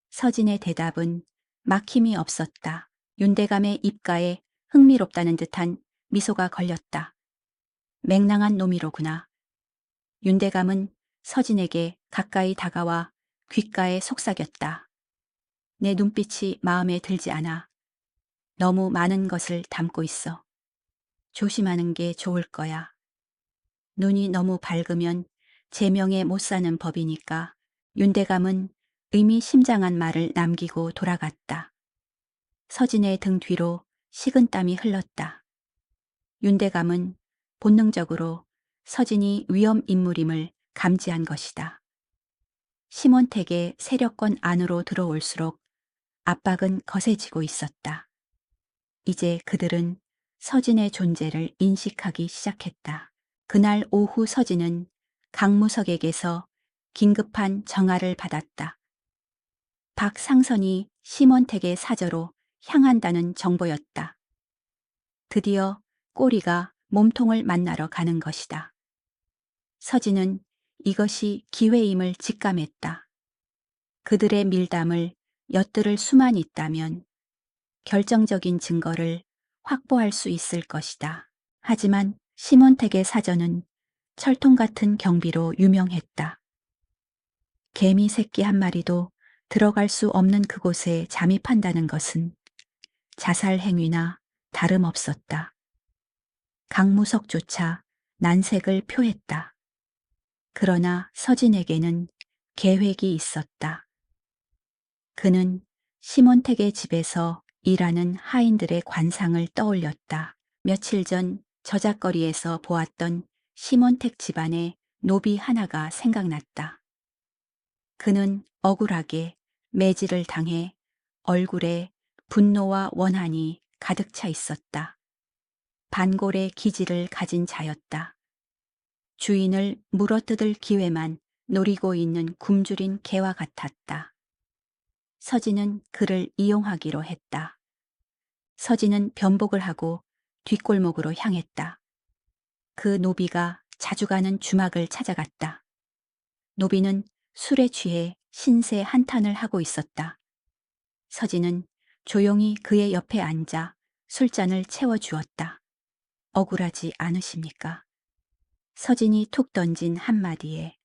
서진의 대답은 막힘이 없었다. 윤대감의 입가에 흥미롭다는 듯한 미소가 걸렸다. 맹랑한 놈이로구나. 윤대감은 서진에게 가까이 다가와 귓가에 속삭였다. 내 눈빛이 마음에 들지 않아. 너무 많은 것을 담고 있어. 조심하는 게 좋을 거야. 눈이 너무 밝으면 제명에 못 사는 법이니까. 윤대감은 의미심장한 말을 남기고 돌아갔다. 서진의 등 뒤로 식은땀이 흘렀다. 윤대감은 본능적으로 서진이 위험 인물임을 감지한 것이다. 심원택의 세력권 안으로 들어올수록 압박은 거세지고 있었다. 이제 그들은 서진의 존재를 인식하기 시작했다. 그날 오후 서진은 강무석에게서 긴급한 정화를 받았다. 박상선이 심원택의 사저로 향한다는 정보였다. 드디어 꼬리가 몸통을 만나러 가는 것이다. 서진은 이것이 기회임을 직감했다. 그들의 밀담을 엿들을 수만 있다면 결정적인 증거를 확보할 수 있을 것이다. 하지만 심원택의 사저는 철통 같은 경비로 유명했다. 개미 새끼 한 마리도 들어갈 수 없는 그곳에 잠입한다는 것은 자살 행위나 다름없었다. 강무석조차 난색을 표했다. 그러나 서진에게는 계획이 있었다. 그는 심원택의 집에서 일하는 하인들의 관상을 떠올렸다. 며칠 전 저작거리에서 보았던 심원택 집안의 노비 하나가 생각났다. 그는 억울하게 매질을 당해 얼굴에 분노와 원한이 가득 차 있었다. 반골의 기질을 가진 자였다. 주인을 물어뜯을 기회만 노리고 있는 굶주린 개와 같았다. 서진은 그를 이용하기로 했다. 서진은 변복을 하고 뒷골목으로 향했다. 그 노비가 자주 가는 주막을 찾아갔다. 노비는 술에 취해 신세 한탄을 하고 있었다. 서진은 조용히 그의 옆에 앉아 술잔을 채워주었다. 억울하지 않으십니까? 서진이 툭 던진 한마디에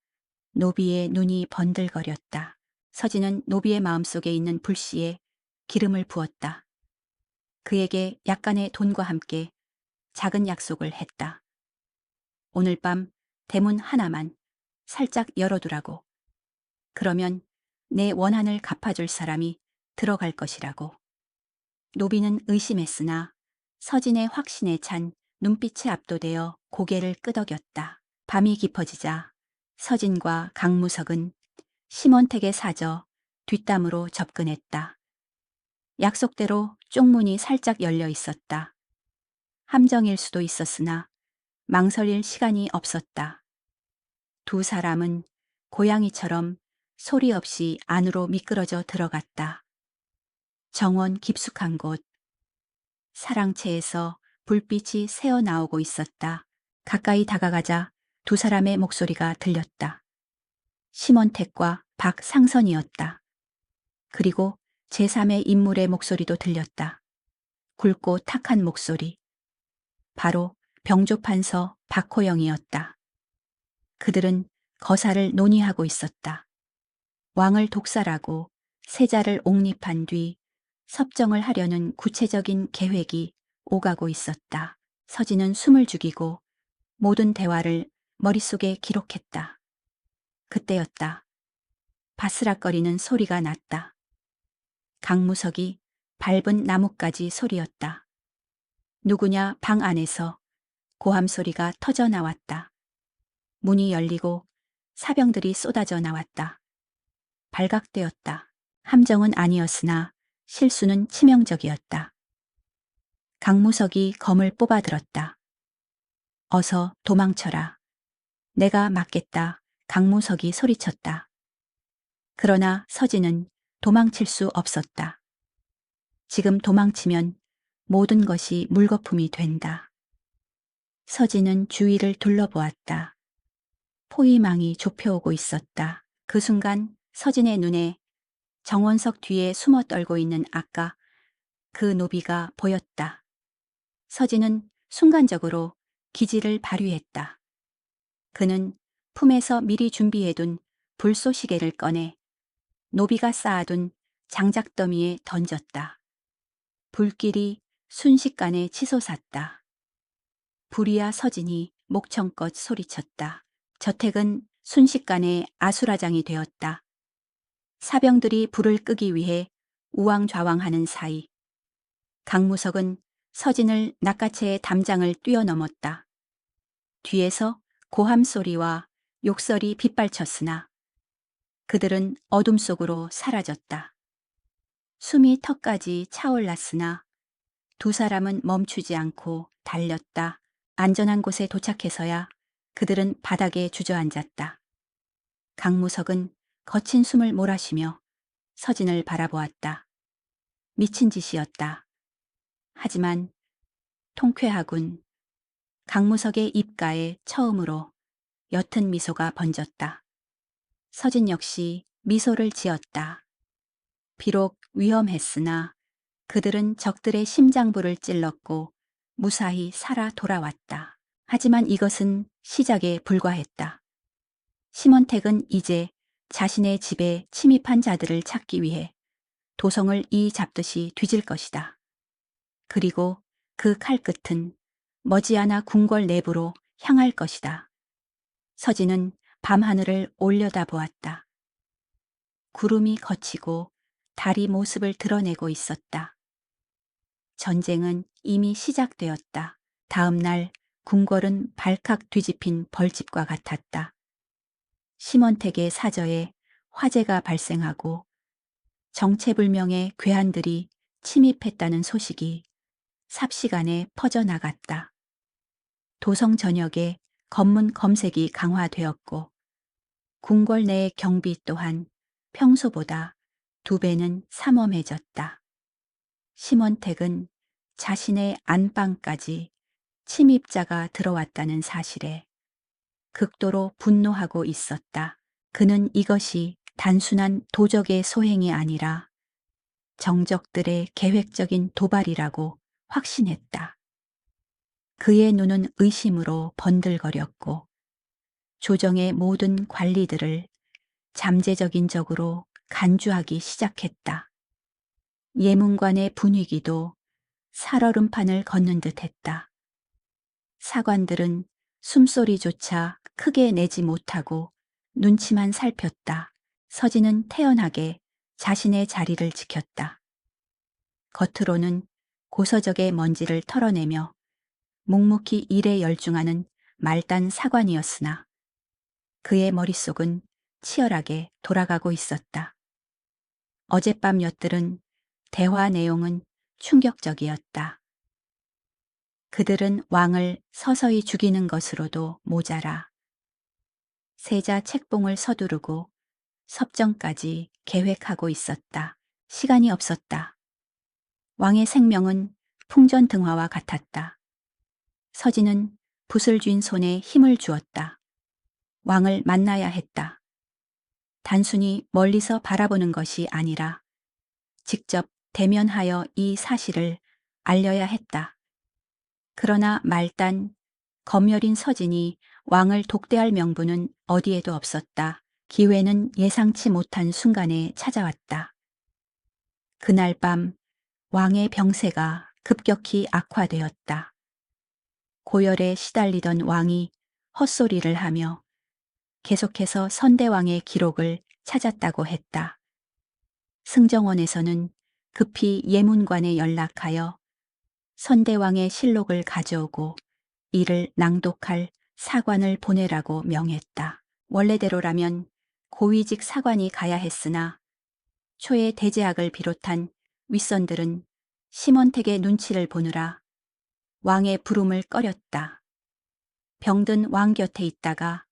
노비의 눈이 번들거렸다. 서진은 노비의 마음속에 있는 불씨에 기름을 부었다. 그에게 약간의 돈과 함께 작은 약속을 했다. 오늘 밤 대문 하나만 살짝 열어두라고. 그러면 내 원한을 갚아줄 사람이 들어갈 것이라고. 노비는 의심했으나 서진의 확신에 찬 눈빛에 압도되어 고개를 끄덕였다. 밤이 깊어지자 서진과 강무석은 심원택의 사저 뒷담으로 접근했다. 약속대로 쪽문이 살짝 열려 있었다. 함정일 수도 있었으나 망설일 시간이 없었다. 두 사람은 고양이처럼 소리 없이 안으로 미끄러져 들어갔다. 정원 깊숙한 곳. 사랑채에서 불빛이 새어나오고 있었다. 가까이 다가가자 두 사람의 목소리가 들렸다. 심원택과 박상선이었다. 그리고 제3의 인물의 목소리도 들렸다. 굵고 탁한 목소리. 바로 병조판서 박호영이었다. 그들은 거사를 논의하고 있었다. 왕을 독살하고 세자를 옹립한 뒤 섭정을 하려는 구체적인 계획이 오가고 있었다. 서진은 숨을 죽이고 모든 대화를 머릿속에 기록했다. 그때였다. 바스락거리는 소리가 났다. 강무석이 밟은 나뭇가지 소리였다. 누구냐 방 안에서 고함 소리가 터져 나왔다. 문이 열리고 사병들이 쏟아져 나왔다. 발각되었다. 함정은 아니었으나 실수는 치명적이었다. 강무석이 검을 뽑아들었다. 어서 도망쳐라. 내가 막겠다. 강무석이 소리쳤다. 그러나 서진은 도망칠 수 없었다. 지금 도망치면 모든 것이 물거품이 된다. 서진은 주위를 둘러보았다. 포위망이 좁혀오고 있었다. 그 순간 서진의 눈에 정원석 뒤에 숨어 떨고 있는 아까 그 노비가 보였다. 서진은 순간적으로 기지를 발휘했다. 그는 품에서 미리 준비해둔 불쏘시개를 꺼내 노비가 쌓아둔 장작더미에 던졌다. 불길이 순식간에 치솟았다. 불이야 서진이 목청껏 소리쳤다. 저택은 순식간에 아수라장이 되었다. 사병들이 불을 끄기 위해 우왕좌왕하는 사이 강무석은 서진을 낚아채 담장을 뛰어넘었다. 뒤에서 고함 소리와 욕설이 빗발쳤으나 그들은 어둠 속으로 사라졌다. 숨이 턱까지 차올랐으나 두 사람은 멈추지 않고 달렸다. 안전한 곳에 도착해서야 그들은 바닥에 주저앉았다. 강무석은 거친 숨을 몰아쉬며 서진을 바라보았다. 미친 짓이었다. 하지만 통쾌하군. 강무석의 입가에 처음으로 옅은 미소가 번졌다. 서진 역시 미소를 지었다. 비록 위험했으나 그들은 적들의 심장부를 찔렀고 무사히 살아 돌아왔다. 하지만 이것은 시작에 불과했다. 심원택은 이제 자신의 집에 침입한 자들을 찾기 위해 도성을 이 잡듯이 뒤질 것이다. 그리고 그 칼끝은 머지않아 궁궐 내부로 향할 것이다. 서진은 밤하늘을 올려다보았다. 구름이 걷히고 달이 모습을 드러내고 있었다. 전쟁은 이미 시작되었다. 다음 날 궁궐은 발칵 뒤집힌 벌집과 같았다. 심원택의 사저에 화재가 발생하고 정체불명의 괴한들이 침입했다는 소식이 삽시간에 퍼져나갔다. 도성 전역에 검문 검색이 강화되었고 궁궐 내의 경비 또한 평소보다 2배는 삼엄해졌다. 심원택은 자신의 안방까지 침입자가 들어왔다는 사실에 극도로 분노하고 있었다. 그는 이것이 단순한 도적의 소행이 아니라 정적들의 계획적인 도발이라고 확신했다. 그의 눈은 의심으로 번들거렸고 조정의 모든 관리들을 잠재적인 적으로 간주하기 시작했다. 예문관의 분위기도 살얼음판을 걷는 듯했다. 사관들은 숨소리조차 크게 내지 못하고 눈치만 살폈다. 서진은 태연하게 자신의 자리를 지켰다. 겉으로는 고서적의 먼지를 털어내며 묵묵히 일에 열중하는 말단 사관이었으나 그의 머릿속은 치열하게 돌아가고 있었다. 어젯밤 엿들은 대화 내용은 충격적이었다. 그들은 왕을 서서히 죽이는 것으로도 모자라 세자 책봉을 서두르고 섭정까지 계획하고 있었다. 시간이 없었다. 왕의 생명은 풍전등화와 같았다. 서진은 붓을 쥔 손에 힘을 주었다. 왕을 만나야 했다. 단순히 멀리서 바라보는 것이 아니라 직접 대면하여 이 사실을 알려야 했다. 그러나 말단, 검열인 서진이 왕을 독대할 명분은 어디에도 없었다. 기회는 예상치 못한 순간에 찾아왔다. 그날 밤 왕의 병세가 급격히 악화되었다. 고열에 시달리던 왕이 헛소리를 하며 계속해서 선대왕의 기록을 찾았다고 했다. 승정원에서는 급히 예문관에 연락하여 선대왕의 실록을 가져오고 이를 낭독할 사관을 보내라고 명했다. 원래대로라면 고위직 사관이 가야 했으나 초의 대제학을 비롯한 윗선들은 심원택의 눈치를 보느라 왕의 부름을 꺼렸다. 병든 왕 곁에 있다가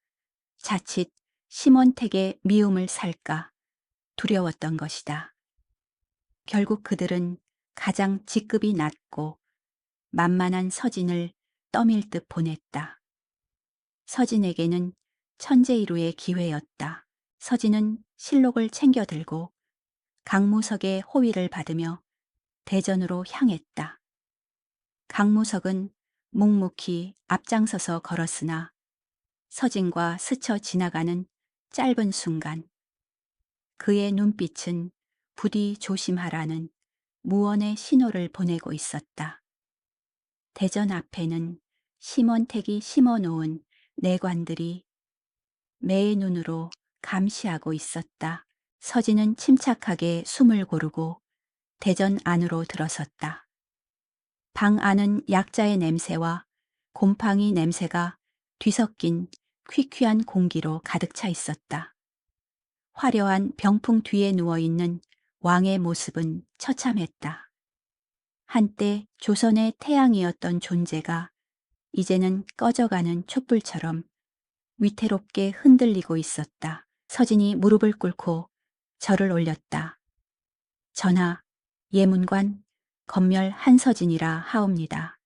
자칫 심원택의 미움을 살까 두려웠던 것이다. 결국 그들은 가장 직급이 낮고 만만한 서진을 떠밀듯 보냈다. 서진에게는 천재이루의 기회였다. 서진은 실록을 챙겨 들고 강무석의 호위를 받으며 대전으로 향했다. 강무석은 묵묵히 앞장서서 걸었으나 서진과 스쳐 지나가는 짧은 순간 그의 눈빛은 부디 조심하라는 무언의 신호를 보내고 있었다. 대전 앞에는 심원택이 심어놓은 내관들이 매의 눈으로 감시하고 있었다. 서진은 침착하게 숨을 고르고 대전 안으로 들어섰다. 방 안은 약자의 냄새와 곰팡이 냄새가 뒤섞인 퀴퀴한 공기로 가득 차 있었다. 화려한 병풍 뒤에 누워있는 왕의 모습은 처참했다. 한때 조선의 태양이었던 존재가 이제는 꺼져가는 촛불처럼 위태롭게 흔들리고 있었다. 서진이 무릎을 꿇고 절을 올렸다. 전하, 예문관 검멸 한서진이라 하옵니다.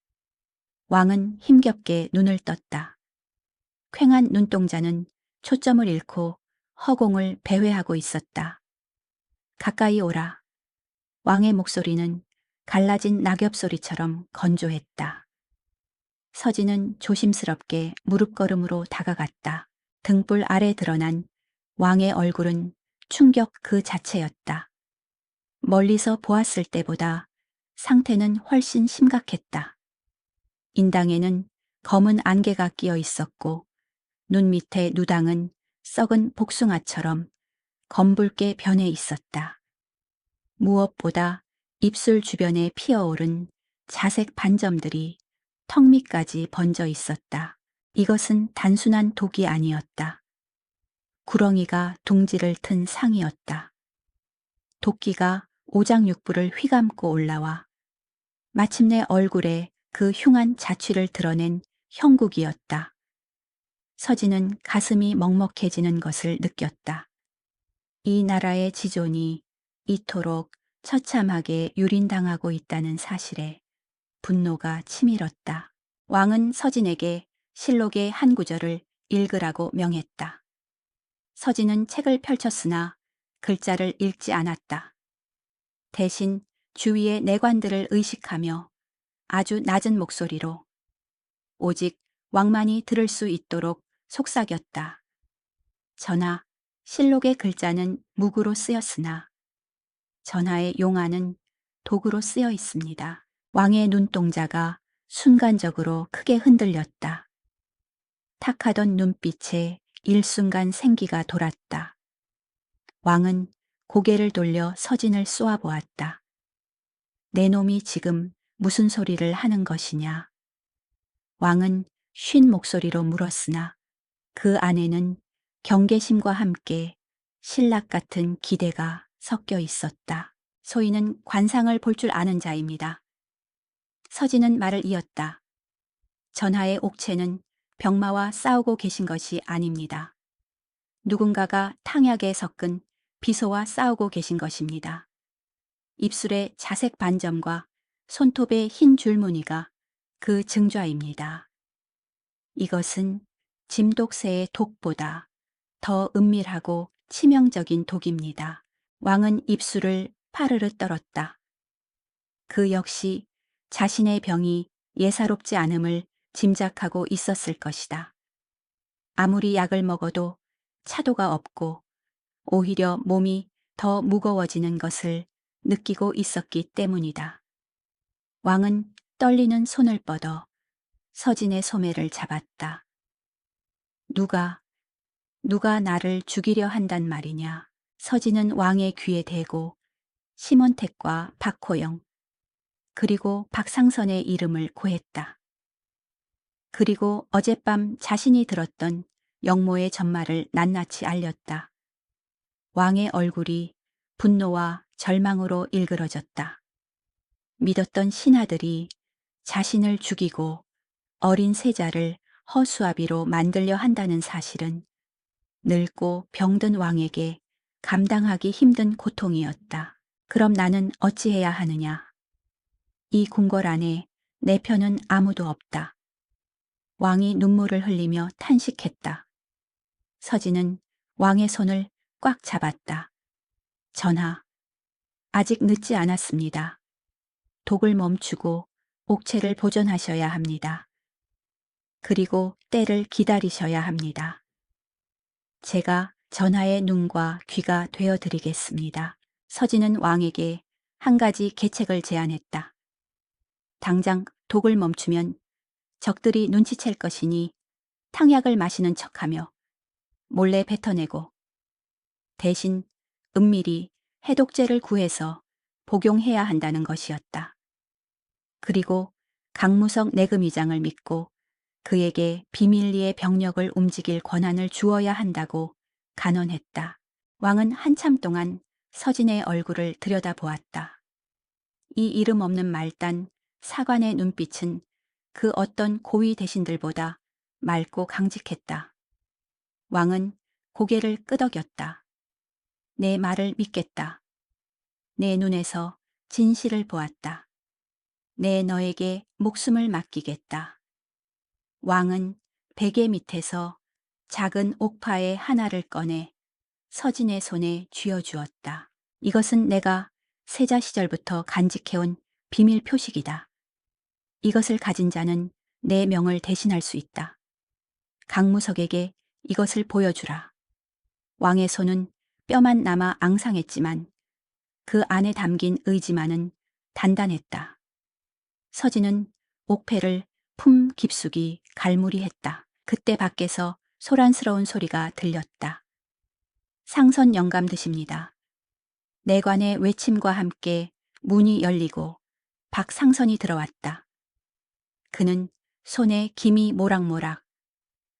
왕은 힘겹게 눈을 떴다. 퀭한 눈동자는 초점을 잃고 허공을 배회하고 있었다. 가까이 오라. 왕의 목소리는 갈라진 낙엽 소리처럼 건조했다. 서진은 조심스럽게 무릎걸음으로 다가갔다. 등불 아래 드러난 왕의 얼굴은 충격 그 자체였다. 멀리서 보았을 때보다 상태는 훨씬 심각했다. 인당에는 검은 안개가 끼어 있었고 눈 밑에 누당은 썩은 복숭아처럼 검붉게 변해 있었다. 무엇보다 입술 주변에 피어오른 자색 반점들이 턱 밑까지 번져 있었다. 이것은 단순한 독이 아니었다. 구렁이가 둥지를 튼 상이었다. 도끼가 오장육부를 휘감고 올라와 마침내 얼굴에 그 흉한 자취를 드러낸 형국이었다. 서진은 가슴이 먹먹해지는 것을 느꼈다. 이 나라의 지존이 이토록 처참하게 유린당하고 있다는 사실에 분노가 치밀었다. 왕은 서진에게 실록의 한 구절을 읽으라고 명했다. 서진은 책을 펼쳤으나 글자를 읽지 않았다. 대신 주위의 내관들을 의식하며 아주 낮은 목소리로 오직 왕만이 들을 수 있도록 속삭였다. 전하, 실록의 글자는 묵으로 쓰였으나 전하의 용안은 독으로 쓰여 있습니다. 왕의 눈동자가 순간적으로 크게 흔들렸다. 탁하던 눈빛에 일순간 생기가 돌았다. 왕은 고개를 돌려 서진을 쏘아보았다. 내 놈이 지금 무슨 소리를 하는 것이냐? 왕은 쉰 목소리로 물었으나 그 안에는 경계심과 함께 신락 같은 기대가 섞여 있었다. 소인은 관상을 볼 줄 아는 자입니다. 서진은 말을 이었다. 전하의 옥체는 병마와 싸우고 계신 것이 아닙니다. 누군가가 탕약에 섞은 비소와 싸우고 계신 것입니다. 입술의 자색 반점과 손톱의 흰 줄무늬가 그 증좌입니다. 이것은 짐독새의 독보다 더 은밀하고 치명적인 독입니다. 왕은 입술을 파르르 떨었다. 그 역시 자신의 병이 예사롭지 않음을 짐작하고 있었을 것이다. 아무리 약을 먹어도 차도가 없고 오히려 몸이 더 무거워지는 것을 느끼고 있었기 때문이다. 왕은 떨리는 손을 뻗어 서진의 소매를 잡았다. 누가 나를 죽이려 한단 말이냐? 서진은 왕의 귀에 대고 심원택과 박호영, 그리고 박상선의 이름을 고했다. 그리고 어젯밤 자신이 들었던 영모의 전말을 낱낱이 알렸다. 왕의 얼굴이 분노와 절망으로 일그러졌다. 믿었던 신하들이 자신을 죽이고 어린 세자를 허수아비로 만들려 한다는 사실은 늙고 병든 왕에게 감당하기 힘든 고통이었다. 그럼 나는 어찌해야 하느냐? 이 궁궐 안에 내 편은 아무도 없다. 왕이 눈물을 흘리며 탄식했다. 서진은 왕의 손을 꽉 잡았다. 전하, 아직 늦지 않았습니다. 독을 멈추고 옥체를 보존하셔야 합니다. 그리고 때를 기다리셔야 합니다. 제가 전하의 눈과 귀가 되어드리겠습니다. 서진은 왕에게 한 가지 계책을 제안했다. 당장 독을 멈추면 적들이 눈치챌 것이니 탕약을 마시는 척하며 몰래 뱉어내고 대신 은밀히 해독제를 구해서 복용해야 한다는 것이었다. 그리고 강무석 내금위장을 믿고 그에게 비밀리에 병력을 움직일 권한을 주어야 한다고 간언했다. 왕은 한참 동안 서진의 얼굴을 들여다보았다. 이 이름 없는 말단 사관의 눈빛은 그 어떤 고위 대신들보다 맑고 강직했다. 왕은 고개를 끄덕였다. 내 말을 믿겠다. 내 눈에서 진실을 보았다. 내 너에게 목숨을 맡기겠다. 왕은 베개 밑에서 작은 옥파의 하나를 꺼내 서진의 손에 쥐어주었다. 이것은 내가 세자 시절부터 간직해온 비밀 표식이다. 이것을 가진 자는 내 명을 대신할 수 있다. 강무석에게 이것을 보여주라. 왕의 손은 뼈만 남아 앙상했지만 그 안에 담긴 의지만은 단단했다. 서진은 옥패를 품 깊숙이 갈무리했다. 그때 밖에서 소란스러운 소리가 들렸다. 상선 영감 드십니다. 내관의 외침과 함께 문이 열리고 박상선이 들어왔다. 그는 손에 김이 모락모락,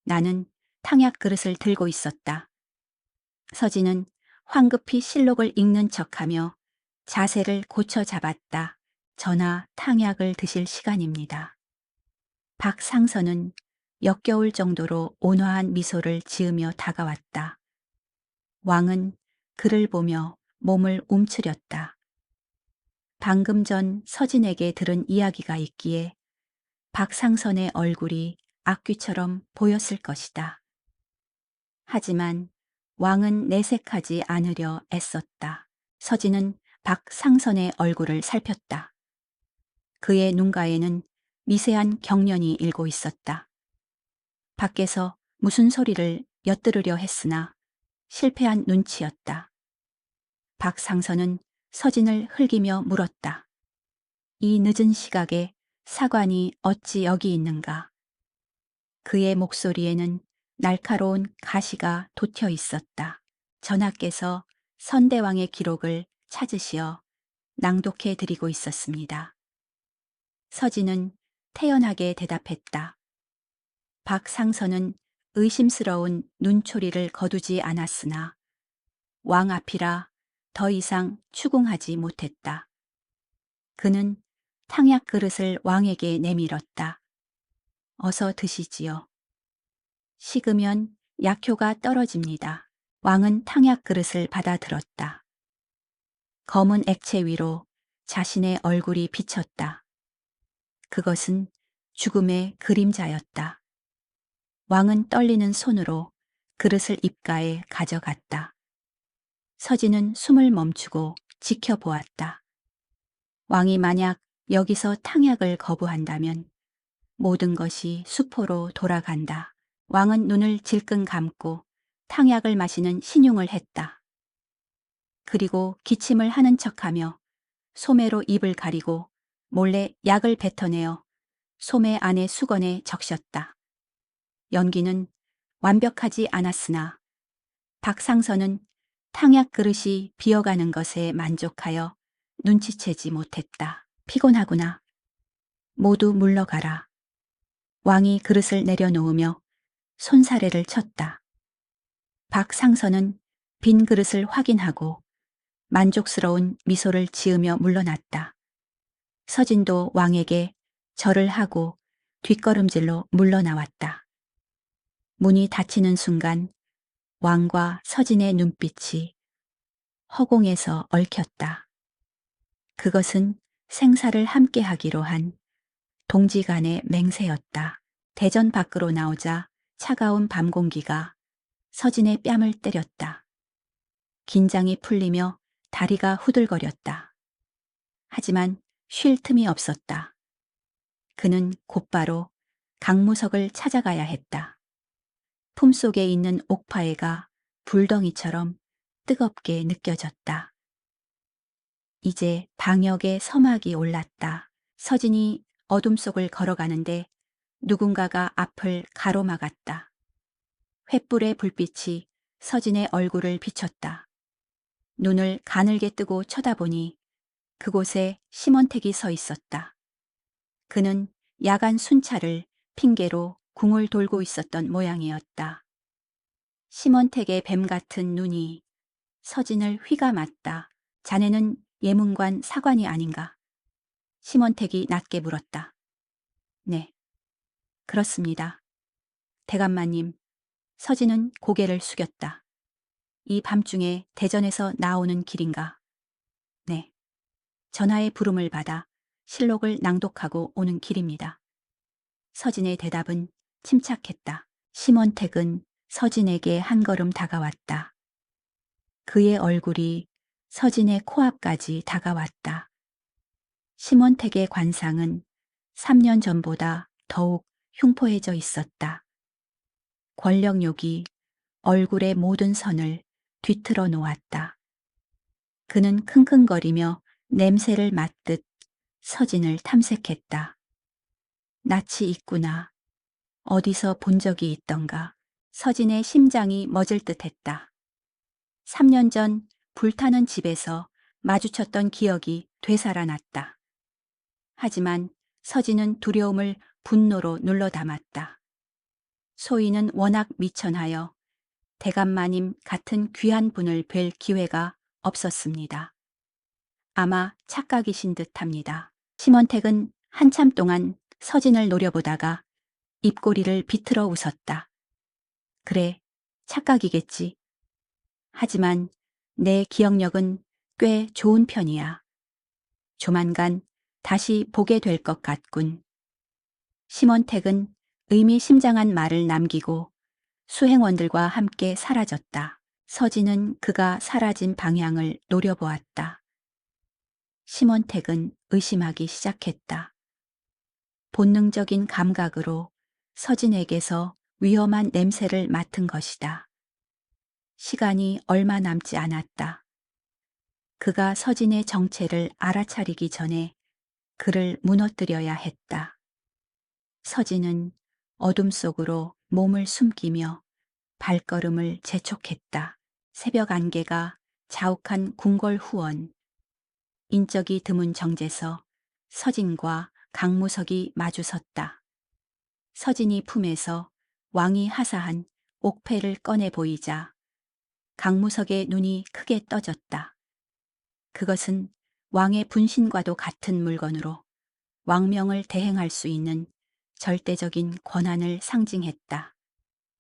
나는 탕약 그릇을 들고 있었다. 서진은 황급히 실록을 읽는 척하며 자세를 고쳐 잡았다. 전하, 탕약을 드실 시간입니다. 박상선은 역겨울 정도로 온화한 미소를 지으며 다가왔다. 왕은 그를 보며 몸을 움츠렸다. 방금 전 서진에게 들은 이야기가 있기에 박상선의 얼굴이 악귀처럼 보였을 것이다. 하지만 왕은 내색하지 않으려 애썼다. 서진은 박상선의 얼굴을 살폈다. 그의 눈가에는 미세한 경련이 일고 있었다. 밖에서 무슨 소리를 엿들으려 했으나 실패한 눈치였다. 박상선은 서진을 흘기며 물었다. 이 늦은 시각에 사관이 어찌 여기 있는가? 그의 목소리에는 날카로운 가시가 돋혀 있었다. 전하께서 선대왕의 기록을 찾으시어 낭독해 드리고 있었습니다. 서진은 태연하게 대답했다. 박상선은 의심스러운 눈초리를 거두지 않았으나 왕 앞이라 더 이상 추궁하지 못했다. 그는 탕약 그릇을 왕에게 내밀었다. 어서 드시지요. 식으면 약효가 떨어집니다. 왕은 탕약 그릇을 받아 들었다. 검은 액체 위로 자신의 얼굴이 비쳤다. 그것은 죽음의 그림자였다. 왕은 떨리는 손으로 그릇을 입가에 가져갔다. 서진은 숨을 멈추고 지켜보았다. 왕이 만약 여기서 탕약을 거부한다면 모든 것이 수포로 돌아간다. 왕은 눈을 질끈 감고 탕약을 마시는 신용을 했다. 그리고 기침을 하는 척하며 소매로 입을 가리고 몰래 약을 뱉어내어 소매 안의 수건에 적셨다. 연기는 완벽하지 않았으나 박상선은 탕약 그릇이 비어가는 것에 만족하여 눈치채지 못했다. 피곤하구나. 모두 물러가라. 왕이 그릇을 내려놓으며 손사래를 쳤다. 박상선은 빈 그릇을 확인하고 만족스러운 미소를 지으며 물러났다. 서진도 왕에게 절을 하고 뒷걸음질로 물러나왔다. 문이 닫히는 순간 왕과 서진의 눈빛이 허공에서 얽혔다. 그것은 생사를 함께하기로 한 동지간의 맹세였다. 대전 밖으로 나오자 차가운 밤 공기가 서진의 뺨을 때렸다. 긴장이 풀리며 다리가 후들거렸다. 하지만 쉴 틈이 없었다. 그는 곧바로 강무석을 찾아가야 했다. 품속에 있는 옥파애가 불덩이처럼 뜨겁게 느껴졌다. 이제 방역의 서막이 올랐다. 서진이 어둠 속을 걸어가는데 누군가가 앞을 가로막았다. 횃불의 불빛이 서진의 얼굴을 비췄다. 눈을 가늘게 뜨고 쳐다보니 그곳에 심원택이 서 있었다. 그는 야간 순찰을 핑계로 궁을 돌고 있었던 모양이었다. 심원택의 뱀 같은 눈이 서진을 휘감았다. 자네는 예문관 사관이 아닌가? 심원택이 낮게 물었다. 네, 그렇습니다. 대감마님, 서진은 고개를 숙였다. 이 밤중에 대전에서 나오는 길인가? 네, 전하의 부름을 받아 실록을 낭독하고 오는 길입니다. 서진의 대답은 침착했다. 심원택은 서진에게 한 걸음 다가왔다. 그의 얼굴이 서진의 코앞까지 다가왔다. 심원택의 관상은 3년 전보다 더욱 흉포해져 있었다. 권력욕이 얼굴의 모든 선을 뒤틀어 놓았다. 그는 킁킁거리며 냄새를 맡듯 서진을 탐색했다. 낯이 있구나. 어디서 본 적이 있던가. 서진의 심장이 멎을 듯했다. 3년 전 불타는 집에서 마주쳤던 기억이 되살아났다. 하지만 서진은 두려움을 분노로 눌러 담았다. 소인은 워낙 미천하여 대감마님 같은 귀한 분을 뵐 기회가 없었습니다. 아마 착각이신 듯합니다. 심원택은 한참 동안 서진을 노려보다가 입꼬리를 비틀어 웃었다. 그래, 착각이겠지. 하지만 내 기억력은 꽤 좋은 편이야. 조만간 다시 보게 될 것 같군. 심원택은 의미심장한 말을 남기고 수행원들과 함께 사라졌다. 서진은 그가 사라진 방향을 노려보았다. 심원택은 의심하기 시작했다. 본능적인 감각으로 서진에게서 위험한 냄새를 맡은 것이다. 시간이 얼마 남지 않았다. 그가 서진의 정체를 알아차리기 전에 그를 무너뜨려야 했다. 서진은 어둠 속으로 몸을 숨기며 발걸음을 재촉했다. 새벽 안개가 자욱한 궁궐 후원. 인적이 드문 정제서 서진과 강무석이 마주섰다. 서진이 품에서 왕이 하사한 옥패를 꺼내 보이자 강무석의 눈이 크게 떠졌다. 그것은 왕의 분신과도 같은 물건으로 왕명을 대행할 수 있는 절대적인 권한을 상징했다.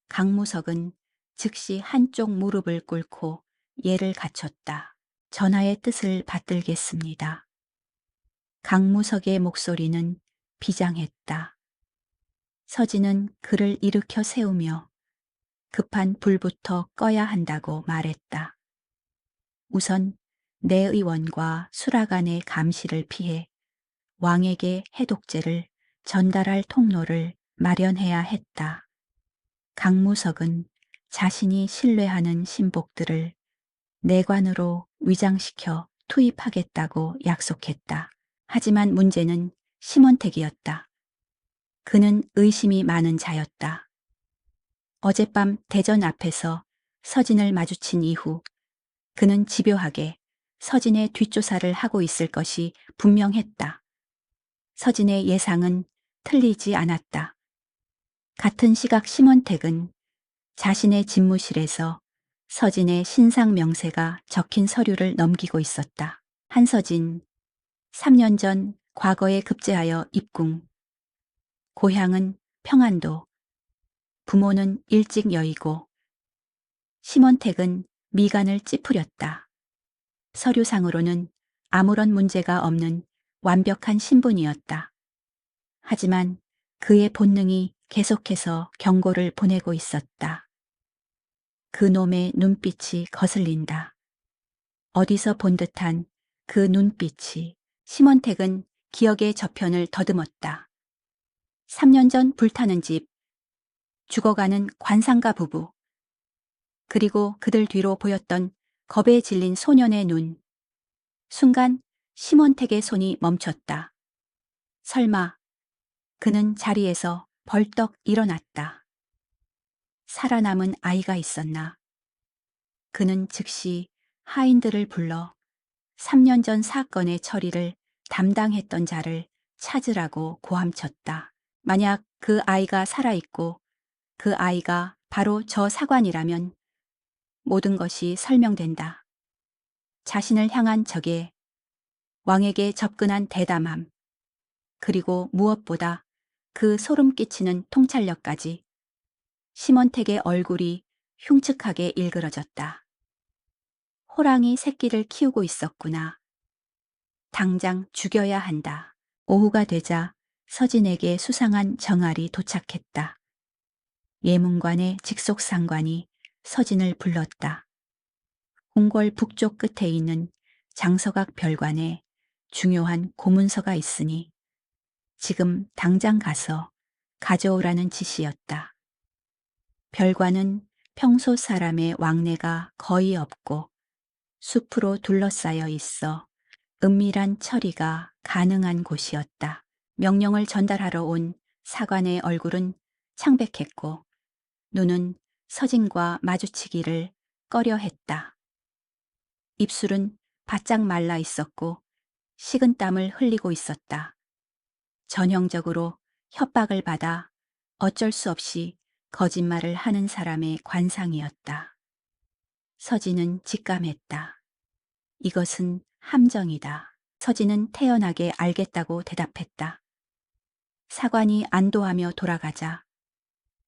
강무석은 즉시 한쪽 무릎을 꿇고 예를 갖췄다. 전하의 뜻을 받들겠습니다. 강무석의 목소리는 비장했다. 서진은 그를 일으켜 세우며 급한 불부터 꺼야 한다고 말했다. 우선 내의원과 수라간의 감시를 피해 왕에게 해독제를 전달할 통로를 마련해야 했다. 강무석은 자신이 신뢰하는 신복들을 내관으로 위장시켜 투입하겠다고 약속했다. 하지만 문제는 심원택이었다. 그는 의심이 많은 자였다. 어젯밤 대전 앞에서 서진을 마주친 이후 그는 집요하게 서진의 뒷조사를 하고 있을 것이 분명했다. 서진의 예상은 틀리지 않았다. 같은 시각 심원택은 자신의 집무실에서 서진의 신상 명세가 적힌 서류를 넘기고 있었다. 한서진, 3년 전 과거에 급제하여 입궁. 고향은 평안도. 부모는 일찍 여의고. 심원택은 미간을 찌푸렸다. 서류상으로는 아무런 문제가 없는 완벽한 신분이었다. 하지만 그의 본능이 계속해서 경고를 보내고 있었다. 그놈의 눈빛이 거슬린다. 어디서 본 듯한 그 눈빛이. 심원택은 기억의 저편을 더듬었다. 3년 전 불타는 집, 죽어가는 관상가 부부, 그리고 그들 뒤로 보였던 겁에 질린 소년의 눈. 순간 심원택의 손이 멈췄다. 설마 그는 자리에서 벌떡 일어났다. 살아남은 아이가 있었나? 그는 즉시 하인들을 불러 3년 전 사건의 처리를 담당했던 자를 찾으라고 고함쳤다. 만약 그 아이가 살아있고 그 아이가 바로 저 사관이라면 모든 것이 설명된다. 자신을 향한 적에 왕에게 접근한 대담함, 그리고 무엇보다 그 소름 끼치는 통찰력까지. 심원택의 얼굴이 흉측하게 일그러졌다. 호랑이 새끼를 키우고 있었구나. 당장 죽여야 한다. 오후가 되자 서진에게 수상한 정알이 도착했다. 예문관의 직속상관이 서진을 불렀다. 궁궐 북쪽 끝에 있는 장서각 별관에 중요한 고문서가 있으니 지금 당장 가서 가져오라는 지시였다. 별관은 평소 사람의 왕래가 거의 없고 숲으로 둘러싸여 있어 은밀한 처리가 가능한 곳이었다. 명령을 전달하러 온 사관의 얼굴은 창백했고 눈은 서진과 마주치기를 꺼려했다. 입술은 바짝 말라 있었고 식은땀을 흘리고 있었다. 전형적으로 협박을 받아 어쩔 수 없이 거짓말을 하는 사람의 관상이었다. 서진은 직감했다. 이것은 함정이다. 서진은 태연하게 알겠다고 대답했다. 사관이 안도하며 돌아가자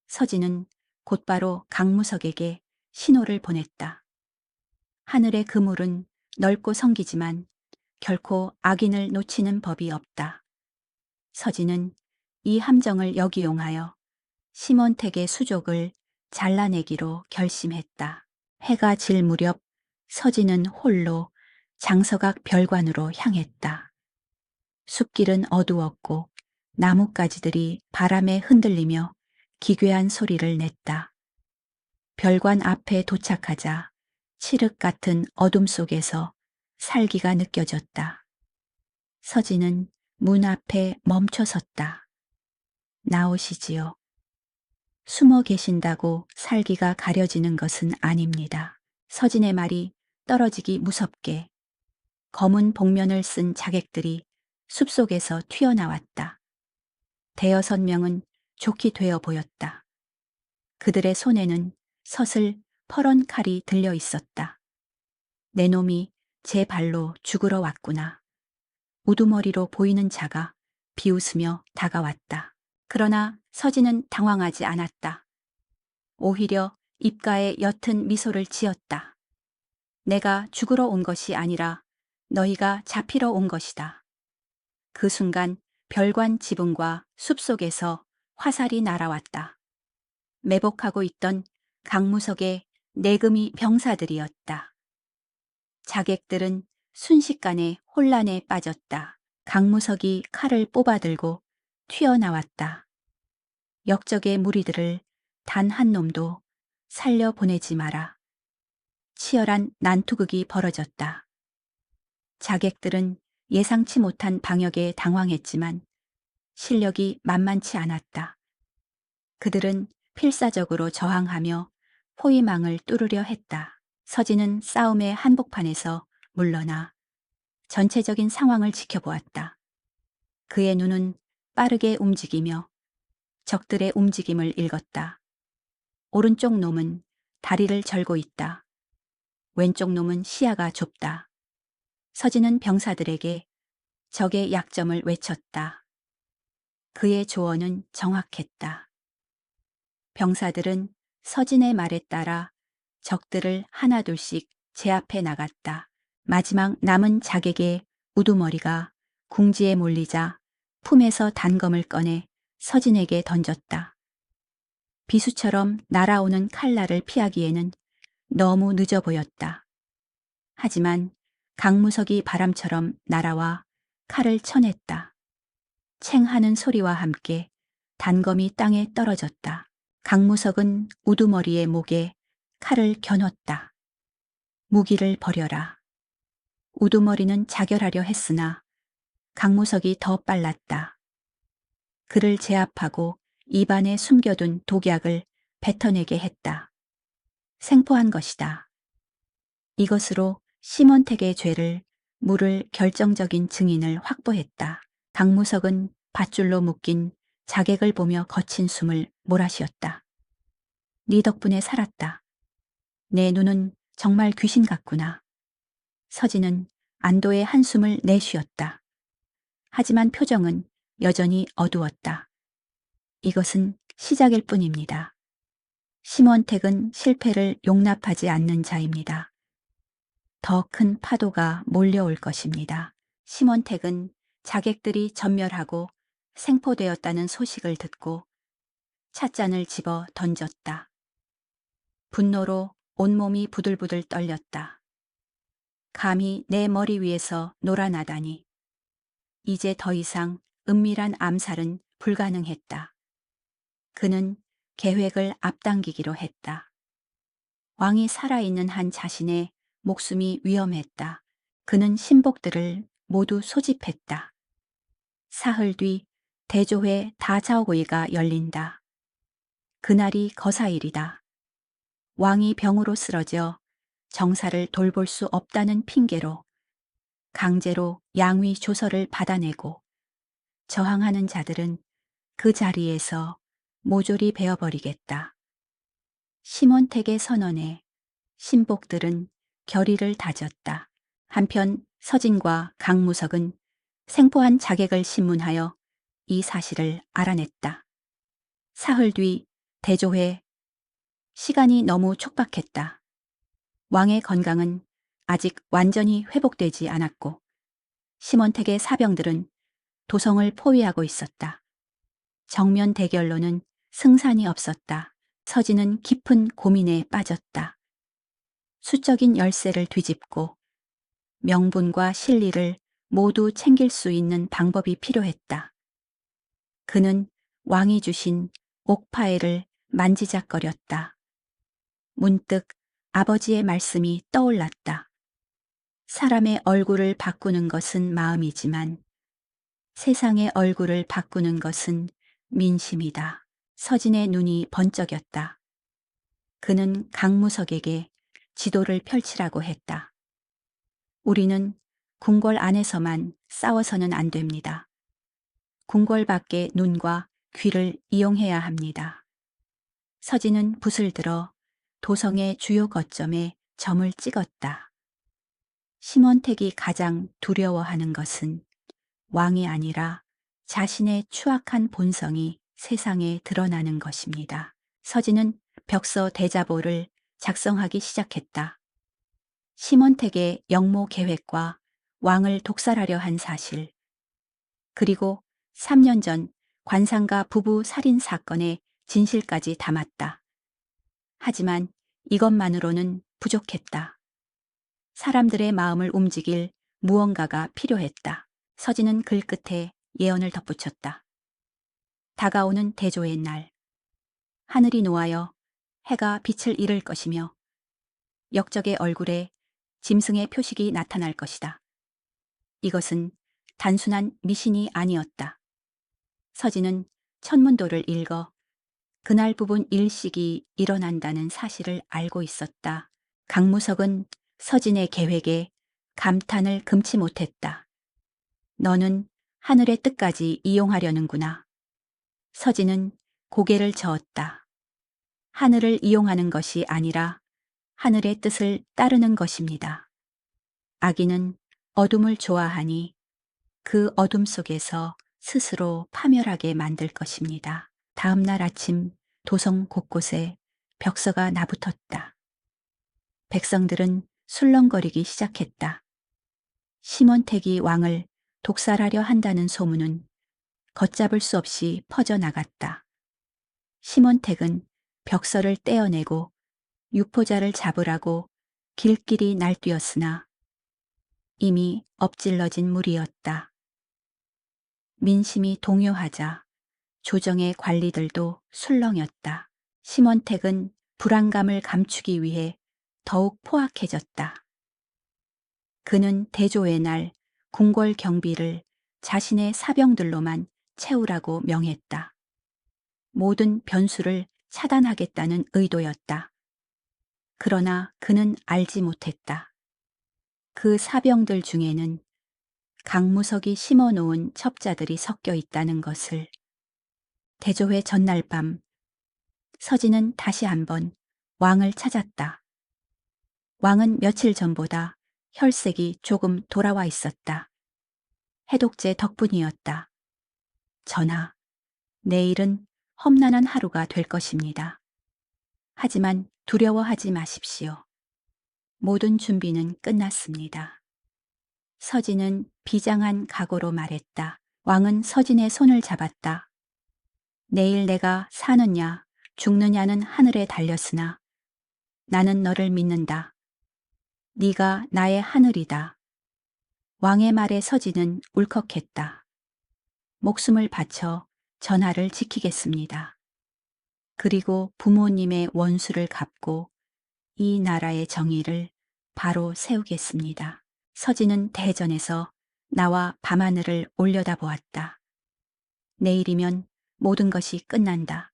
서진은 곧바로 강무석에게 신호를 보냈다. 하늘의 그물은 넓고 성기지만 결코 악인을 놓치는 법이 없다. 서진은 이 함정을 역이용하여 심원택의 수족을 잘라내기로 결심했다. 해가 질 무렵 서진은 홀로 장서각 별관으로 향했다. 숲길은 어두웠고 나뭇가지들이 바람에 흔들리며 기괴한 소리를 냈다. 별관 앞에 도착하자 칠흑 같은 어둠 속에서 살기가 느껴졌다. 서진은 문 앞에 멈춰 섰다. 나오시지요. 숨어 계신다고 살기가 가려지는 것은 아닙니다. 서진의 말이 떨어지기 무섭게 검은 복면을 쓴 자객들이 숲속에서 튀어나왔다. 대여섯 명은 좋게 되어 보였다. 그들의 손에는 서슬 퍼런 칼이 들려 있었다. 내 놈이 제 발로 죽으러 왔구나. 우두머리로 보이는 자가 비웃으며 다가왔다. 그러나 서진은 당황하지 않았다. 오히려 입가에 옅은 미소를 지었다. 내가 죽으러 온 것이 아니라 너희가 잡히러 온 것이다. 그 순간 별관 지붕과 숲속에서 화살이 날아왔다. 매복하고 있던 강무석의 내금이 병사들이었다. 자객들은 순식간에 혼란에 빠졌다. 강무석이 칼을 뽑아들고 튀어나왔다. 역적의 무리들을 단 한 놈도 살려보내지 마라. 치열한 난투극이 벌어졌다. 자객들은 예상치 못한 방역에 당황했지만 실력이 만만치 않았다. 그들은 필사적으로 저항하며 포위망을 뚫으려 했다. 서진은 싸움의 한복판에서 물러나 전체적인 상황을 지켜보았다. 그의 눈은 빠르게 움직이며 적들의 움직임을 읽었다. 오른쪽 놈은 다리를 절고 있다. 왼쪽 놈은 시야가 좁다. 서진은 병사들에게 적의 약점을 외쳤다. 그의 조언은 정확했다. 병사들은 서진의 말에 따라 적들을 하나둘씩 제압해 나갔다. 마지막 남은 자객의 우두머리가 궁지에 몰리자 품에서 단검을 꺼내 서진에게 던졌다. 비수처럼 날아오는 칼날을 피하기에는 너무 늦어 보였다. 하지만 강무석이 바람처럼 날아와 칼을 쳐냈다. 챙 하는 소리와 함께 단검이 땅에 떨어졌다. 강무석은 우두머리의 목에 칼을 겨눴다. 무기를 버려라. 우두머리는 자결하려 했으나 강무석이 더 빨랐다. 그를 제압하고 입안에 숨겨둔 독약을 뱉어내게 했다. 생포한 것이다. 이것으로 심원택의 죄를 물을 결정적인 증인을 확보했다. 강무석은 밧줄로 묶인 자객을 보며 거친 숨을 몰아쉬었다. 네 덕분에 살았다. 내 눈은 정말 귀신 같구나. 서진은 안도의 한숨을 내쉬었다. 하지만 표정은 여전히 어두웠다. 이것은 시작일 뿐입니다. 심원택은 실패를 용납하지 않는 자입니다. 더 큰 파도가 몰려올 것입니다. 심원택은 자객들이 전멸하고 생포되었다는 소식을 듣고 찻잔을 집어 던졌다. 분노로 온몸이 부들부들 떨렸다. 감히 내 머리 위에서 놀아나다니. 이제 더 이상 은밀한 암살은 불가능했다. 그는 계획을 앞당기기로 했다. 왕이 살아있는 한 자신의 목숨이 위험했다. 그는 신복들을 모두 소집했다. 사흘 뒤 대조회 다자오고이가 열린다. 그날이 거사일이다. 왕이 병으로 쓰러져 정사를 돌볼 수 없다는 핑계로 강제로 양위 조서를 받아내고 저항하는 자들은 그 자리에서 모조리 베어버리겠다. 심원택의 선언에 신복들은 결의를 다졌다. 한편 서진과 강무석은 생포한 자객을 신문하여 이 사실을 알아냈다. 사흘 뒤 대조회. 시간이 너무 촉박했다. 왕의 건강은 아직 완전히 회복되지 않았고 심원택의 사병들은 도성을 포위하고 있었다. 정면 대결로는 승산이 없었다. 서진은 깊은 고민에 빠졌다. 수적인 열쇠를 뒤집고 명분과 실리를 모두 챙길 수 있는 방법이 필요했다. 그는 왕이 주신 옥파에를 만지작거렸다. 문득 아버지의 말씀이 떠올랐다. 사람의 얼굴을 바꾸는 것은 마음이지만 세상의 얼굴을 바꾸는 것은 민심이다. 서진의 눈이 번쩍였다. 그는 강무석에게 지도를 펼치라고 했다. 우리는 궁궐 안에서만 싸워서는 안 됩니다. 궁궐 밖의 눈과 귀를 이용해야 합니다. 서진은 붓을 들어 도성의 주요 거점에 점을 찍었다. 심원택이 가장 두려워하는 것은 왕이 아니라 자신의 추악한 본성이 세상에 드러나는 것입니다. 서진은 벽서 대자보를 작성하기 시작했다. 심원택의 영모 계획과 왕을 독살하려 한 사실, 그리고 3년 전 관상가 부부 살인 사건의 진실까지 담았다. 하지만 이것만으로는 부족했다. 사람들의 마음을 움직일 무언가가 필요했다. 서진은 글 끝에 예언을 덧붙였다. 다가오는 대조의 날, 하늘이 노하여 해가 빛을 잃을 것이며 역적의 얼굴에 짐승의 표식이 나타날 것이다. 이것은 단순한 미신이 아니었다. 서진은 천문도를 읽어 그날 부분 일식이 일어난다는 사실을 알고 있었다. 강무석은 서진의 계획에 감탄을 금치 못했다. 너는 하늘의 뜻까지 이용하려는구나. 서진은 고개를 저었다. 하늘을 이용하는 것이 아니라 하늘의 뜻을 따르는 것입니다. 아기는 어둠을 좋아하니 그 어둠 속에서 스스로 파멸하게 만들 것입니다. 다음 날 아침 도성 곳곳에 벽서가 나붙었다. 백성들은 술렁거리기 시작했다. 심원택이 왕을 독살하려 한다는 소문은 걷잡을 수 없이 퍼져나갔다. 심원택은 벽서를 떼어내고 유포자를 잡으라고 길길이 날뛰었으나 이미 엎질러진 물이었다. 민심이 동요하자 조정의 관리들도 술렁였다. 심원택은 불안감을 감추기 위해 더욱 포악해졌다. 그는 대조의 날 궁궐 경비를 자신의 사병들로만 채우라고 명했다. 모든 변수를 차단하겠다는 의도였다. 그러나 그는 알지 못했다. 그 사병들 중에는 강무석이 심어놓은 첩자들이 섞여 있다는 것을. 대조회 전날 밤 서진은 다시 한번 왕을 찾았다. 왕은 며칠 전보다 혈색이 조금 돌아와 있었다. 해독제 덕분이었다. 전하, 내일은 험난한 하루가 될 것입니다. 하지만 두려워하지 마십시오. 모든 준비는 끝났습니다. 서진은 비장한 각오로 말했다. 왕은 서진의 손을 잡았다. 내일 내가 사느냐 죽느냐는 하늘에 달렸으나 나는 너를 믿는다. 네가 나의 하늘이다. 왕의 말에 서진은 울컥했다. 목숨을 바쳐 전하를 지키겠습니다. 그리고 부모님의 원수를 갚고 이 나라의 정의를 바로 세우겠습니다. 서진은 대전에서 나와 밤하늘을 올려다보았다. 내일이면 모든 것이 끝난다.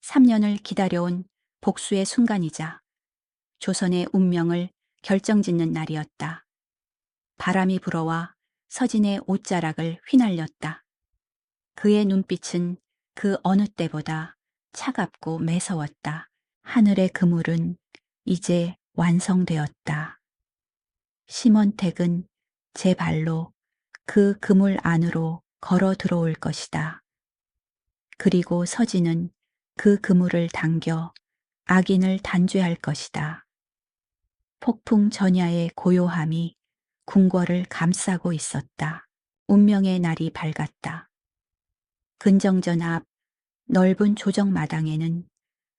3년을 기다려온 복수의 순간이자 조선의 운명을 결정짓는 날이었다. 바람이 불어와 서진의 옷자락을 휘날렸다. 그의 눈빛은 그 어느 때보다 차갑고 매서웠다. 하늘의 그물은 이제 완성되었다. 심원택은 제 발로 그 그물 안으로 걸어 들어올 것이다. 그리고 서진은 그 그물을 당겨 악인을 단죄할 것이다. 폭풍 전야의 고요함이 궁궐을 감싸고 있었다. 운명의 날이 밝았다. 근정전 앞 넓은 조정마당에는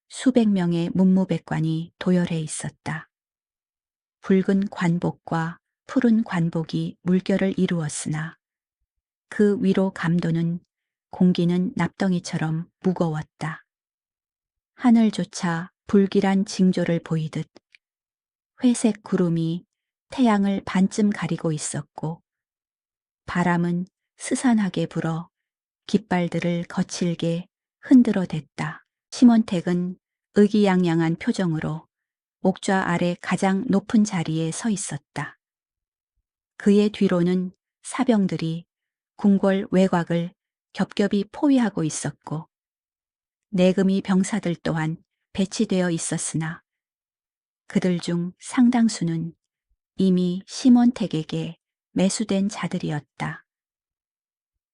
수백 명의 문무백관이 도열해 있었다. 붉은 관복과 푸른 관복이 물결을 이루었으나 그 위로 감도는 공기는 납덩이처럼 무거웠다. 하늘조차 불길한 징조를 보이듯 회색 구름이 태양을 반쯤 가리고 있었고 바람은 스산하게 불어 깃발들을 거칠게 흔들어댔다. 심원택은 의기양양한 표정으로 옥좌 아래 가장 높은 자리에 서 있었다. 그의 뒤로는 사병들이 궁궐 외곽을 겹겹이 포위하고 있었고 내금이 병사들 또한 배치되어 있었으나 그들 중 상당수는 이미 심원택에게 매수된 자들이었다.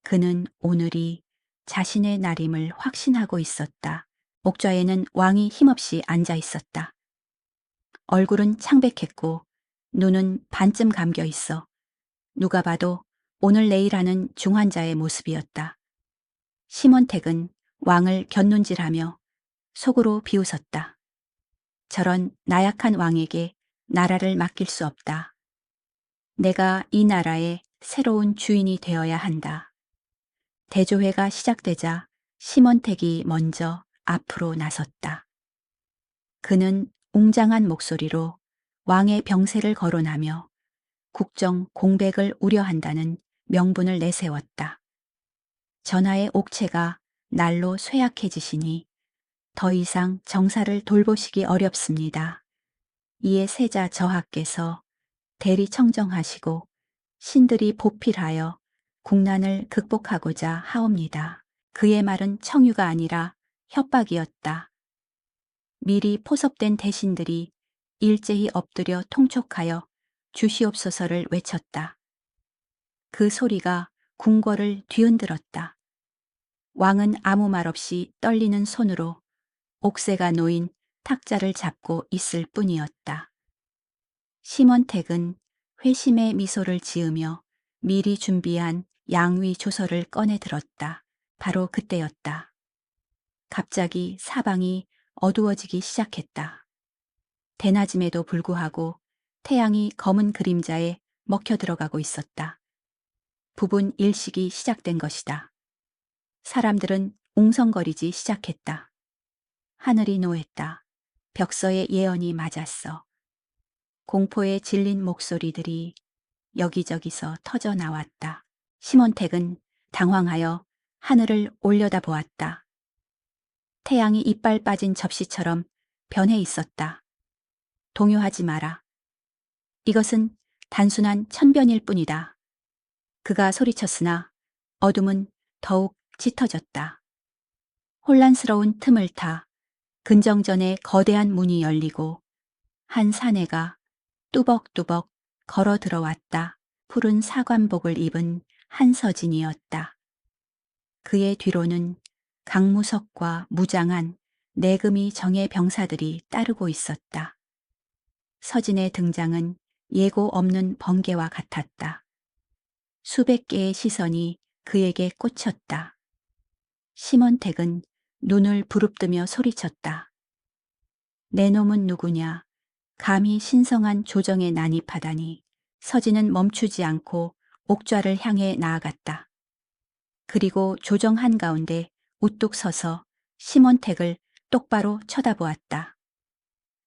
그는 오늘이 자신의 날임을 확신하고 있었다. 옥좌에는 왕이 힘없이 앉아 있었다. 얼굴은 창백했고 눈은 반쯤 감겨 있어 누가 봐도 오늘 내일 하는 중환자의 모습이었다. 심원택은 왕을 곁눈질하며 속으로 비웃었다. 저런 나약한 왕에게 나라를 맡길 수 없다. 내가 이 나라의 새로운 주인이 되어야 한다. 대조회가 시작되자 심원택이 먼저 앞으로 나섰다. 그는 웅장한 목소리로 왕의 병세를 거론하며 국정 공백을 우려한다는 명분을 내세웠다. 전하의 옥체가 날로 쇠약해지시니 더 이상 정사를 돌보시기 어렵습니다. 이에 세자 저하께서 대리 청정하시고 신들이 보필하여 국난을 극복하고자 하옵니다. 그의 말은 청유가 아니라 협박이었다. 미리 포섭된 대신들이 일제히 엎드려 통촉하여 주시옵소서를 외쳤다. 그 소리가 궁궐을 뒤흔들었다. 왕은 아무 말 없이 떨리는 손으로 옥새가 놓인 탁자를 잡고 있을 뿐이었다. 심원택은 회심의 미소를 지으며 미리 준비한 양위 조서를 꺼내 들었다. 바로 그때였다. 갑자기 사방이 어두워지기 시작했다. 대낮임에도 불구하고 태양이 검은 그림자에 먹혀 들어가고 있었다. 부분 일식이 시작된 것이다. 사람들은 웅성거리지 시작했다. 하늘이 노했다. 벽서의 예언이 맞았어. 공포에 질린 목소리들이 여기저기서 터져 나왔다. 심원택은 당황하여 하늘을 올려다보았다. 태양이 이빨 빠진 접시처럼 변해 있었다. 동요하지 마라. 이것은 단순한 천변일 뿐이다. 그가 소리쳤으나 어둠은 더욱 짙어졌다. 혼란스러운 틈을 타 근정전에 거대한 문이 열리고 한 사내가 뚜벅뚜벅 걸어 들어왔다. 푸른 사관복을 입은 한서진이었다. 그의 뒤로는 강무석과 무장한 내금이 정예 병사들이 따르고 있었다. 서진의 등장은 예고 없는 번개와 같았다. 수백 개의 시선이 그에게 꽂혔다. 심원택은 눈을 부릅뜨며 소리쳤다. 내 놈은 누구냐? 감히 신성한 조정에 난입하다니. 서진은 멈추지 않고 옥좌를 향해 나아갔다. 그리고 조정 한가운데 우뚝 서서 심원택을 똑바로 쳐다보았다.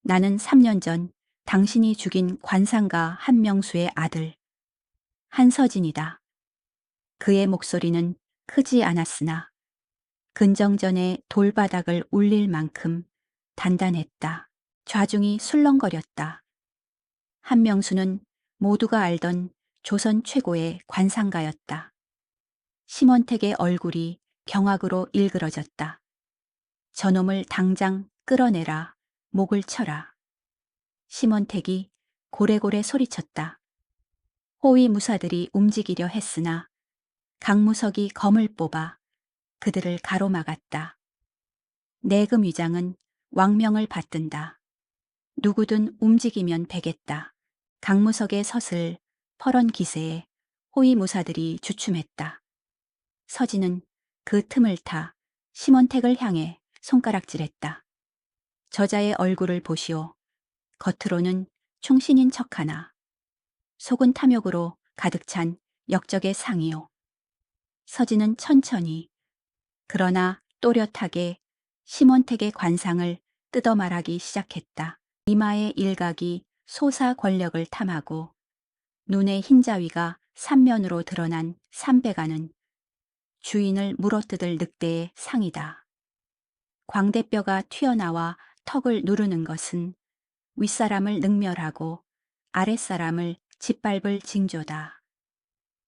나는 3년 전 당신이 죽인 관상가 한명수의 아들 한서진이다. 그의 목소리는 크지 않았으나 근정전의 돌바닥을 울릴 만큼 단단했다. 좌중이 술렁거렸다. 한명수는 모두가 알던 조선 최고의 관상가였다. 심원택의 얼굴이 경악으로 일그러졌다. 저놈을 당장 끌어내라. 목을 쳐라. 심원택이 고래고래 소리쳤다. 호위 무사들이 움직이려 했으나 강무석이 검을 뽑아 그들을 가로막았다. 내금 위장은 왕명을 받든다. 누구든 움직이면 베겠다. 강무석의 서슬 퍼런 기세에 호위 무사들이 주춤했다. 서진은 그 틈을 타 심원택을 향해 손가락질했다. 저자의 얼굴을 보시오. 겉으로는 충신인 척하나 속은 탐욕으로 가득 찬 역적의 상이요. 서진은 천천히 그러나 또렷하게 심원택의 관상을 뜯어 말하기 시작했다. 이마의 일각이 소사 권력을 탐하고 눈의 흰자위가 삼면으로 드러난 삼배가는 주인을 물어뜯을 늑대의 상이다. 광대뼈가 튀어나와 턱을 누르는 것은 윗사람을 능멸하고 아랫사람을 짓밟을 징조다.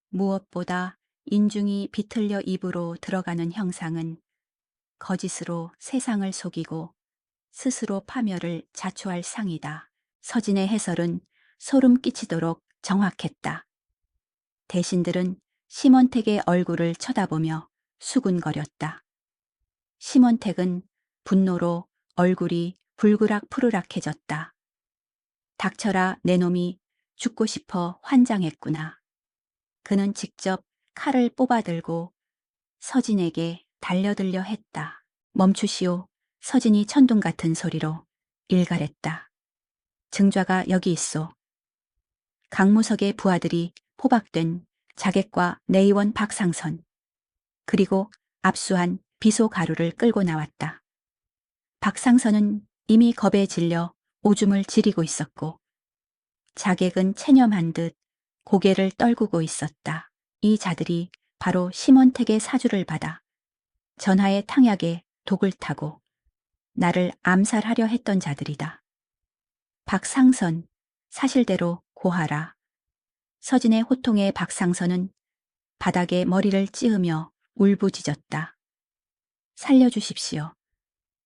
무엇보다 인중이 비틀려 입으로 들어가는 형상은 거짓으로 세상을 속이고 스스로 파멸을 자초할 상이다. 서진의 해설은 소름 끼치도록 정확했다. 대신들은 심원택의 얼굴을 쳐다보며 수군거렸다. 심원택은 분노로 얼굴이 불그락푸르락해졌다. 닥쳐라, 내 놈이 죽고 싶어 환장했구나. 그는 직접 칼을 뽑아들고 서진에게 달려들려 했다. 멈추시오. 서진이 천둥 같은 소리로 일갈했다. 증좌가 여기 있소. 강무석의 부하들이 포박된 자객과 내의원 박상선, 그리고 압수한 비소 가루를 끌고 나왔다. 박상선은 이미 겁에 질려 오줌을 지리고 있었고 자객은 체념한 듯 고개를 떨구고 있었다. 이 자들이 바로 심원택의 사주를 받아 전하의 탕약에 독을 타고 나를 암살하려 했던 자들이다. 박상선, 사실대로 고하라. 서진의 호통에 박상선은 바닥에 머리를 찌으며 울부짖었다. 살려주십시오.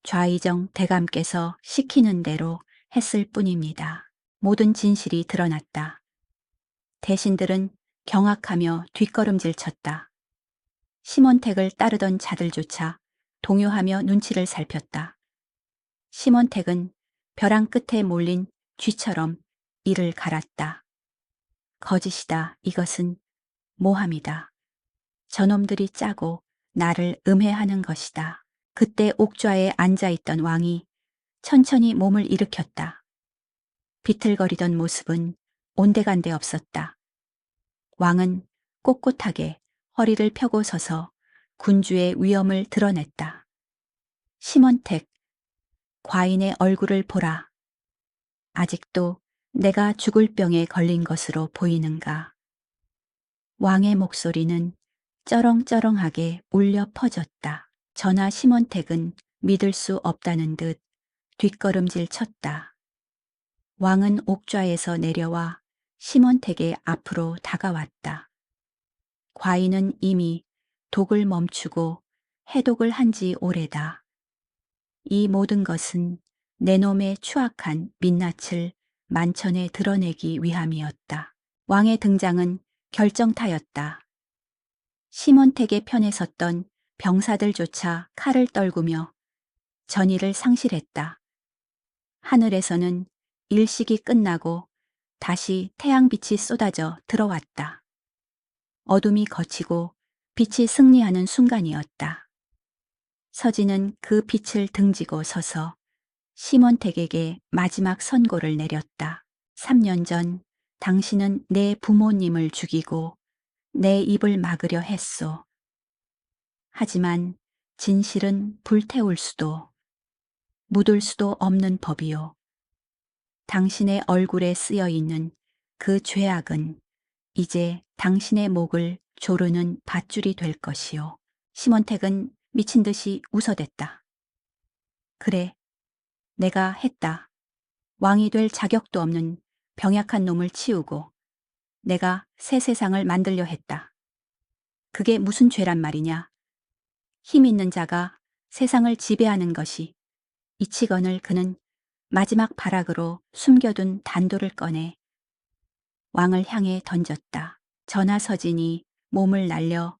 좌의정 대감께서 시키는 대로 했을 뿐입니다. 모든 진실이 드러났다. 대신들은 경악하며 뒷걸음질 쳤다. 심원택을 따르던 자들조차 동요하며 눈치를 살폈다. 심원택은 벼랑 끝에 몰린 쥐처럼 이를 갈았다. 거짓이다. 이것은 모함이다. 저놈들이 짜고 나를 음해하는 것이다. 그때 옥좌에 앉아있던 왕이 천천히 몸을 일으켰다. 비틀거리던 모습은 온데간데 없었다. 왕은 꼿꼿하게 허리를 펴고 서서 군주의 위엄을 드러냈다. 심원택, 과인의 얼굴을 보라. 아직도 내가 죽을 병에 걸린 것으로 보이는가. 왕의 목소리는 쩌렁쩌렁하게 울려 퍼졌다. 전하 심원택은 믿을 수 없다는 듯 뒷걸음질 쳤다. 왕은 옥좌에서 내려와 심원택의 앞으로 다가왔다. 과인은 이미 독을 멈추고 해독을 한 지 오래다. 이 모든 것은 내 놈의 추악한 민낯을 만천에 드러내기 위함이었다. 왕의 등장은 결정타였다. 심원택의 편에 섰던 병사들조차 칼을 떨구며 전의를 상실했다. 하늘에서는 일식이 끝나고 다시 태양빛이 쏟아져 들어왔다. 어둠이 걷히고 빛이 승리하는 순간이었다. 서진은 그 빛을 등지고 서서 심원택에게 마지막 선고를 내렸다. 3년 전 당신은 내 부모님을 죽이고 내 입을 막으려 했소. 하지만 진실은 불태울 수도 묻을 수도 없는 법이요. 당신의 얼굴에 쓰여 있는 그 죄악은 이제 당신의 목을 조르는 밧줄이 될 것이요. 심원택은 미친 듯이 웃어댔다. 그래, 내가 했다. 왕이 될 자격도 없는 병약한 놈을 치우고 내가 새 세상을 만들려 했다. 그게 무슨 죄란 말이냐. 힘 있는 자가 세상을 지배하는 것이 이치건을 그는 마지막 발악으로 숨겨둔 단도를 꺼내 왕을 향해 던졌다. 전하 서진이 몸을 날려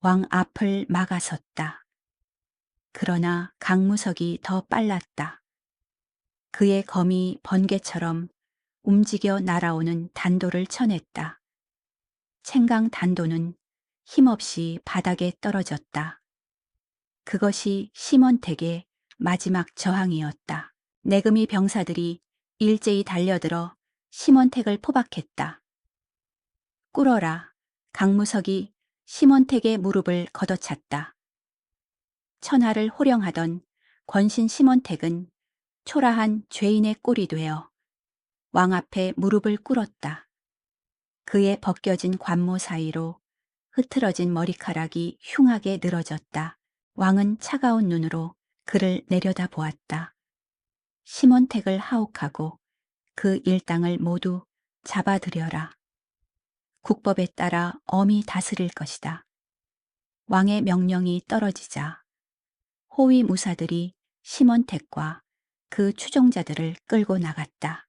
왕 앞을 막아섰다. 그러나 강무석이 더 빨랐다. 그의 검이 번개처럼 움직여 날아오는 단도를 쳐냈다. 챙강 단도는 힘없이 바닥에 떨어졌다. 그것이 심원택의 마지막 저항이었다. 내금이 병사들이 일제히 달려들어 심원택을 포박했다. 꿇어라. 강무석이 심원택의 무릎을 걷어찼다. 천하를 호령하던 권신 심원택은 초라한 죄인의 꼴이 되어 왕 앞에 무릎을 꿇었다. 그의 벗겨진 관모 사이로 흐트러진 머리카락이 흉하게 늘어졌다. 왕은 차가운 눈으로 그를 내려다 보았다. 시몬택을 하옥하고 그 일당을 모두 잡아들여라. 국법에 따라 엄히 다스릴 것이다. 왕의 명령이 떨어지자 호위 무사들이 시몬택과 그 추종자들을 끌고 나갔다.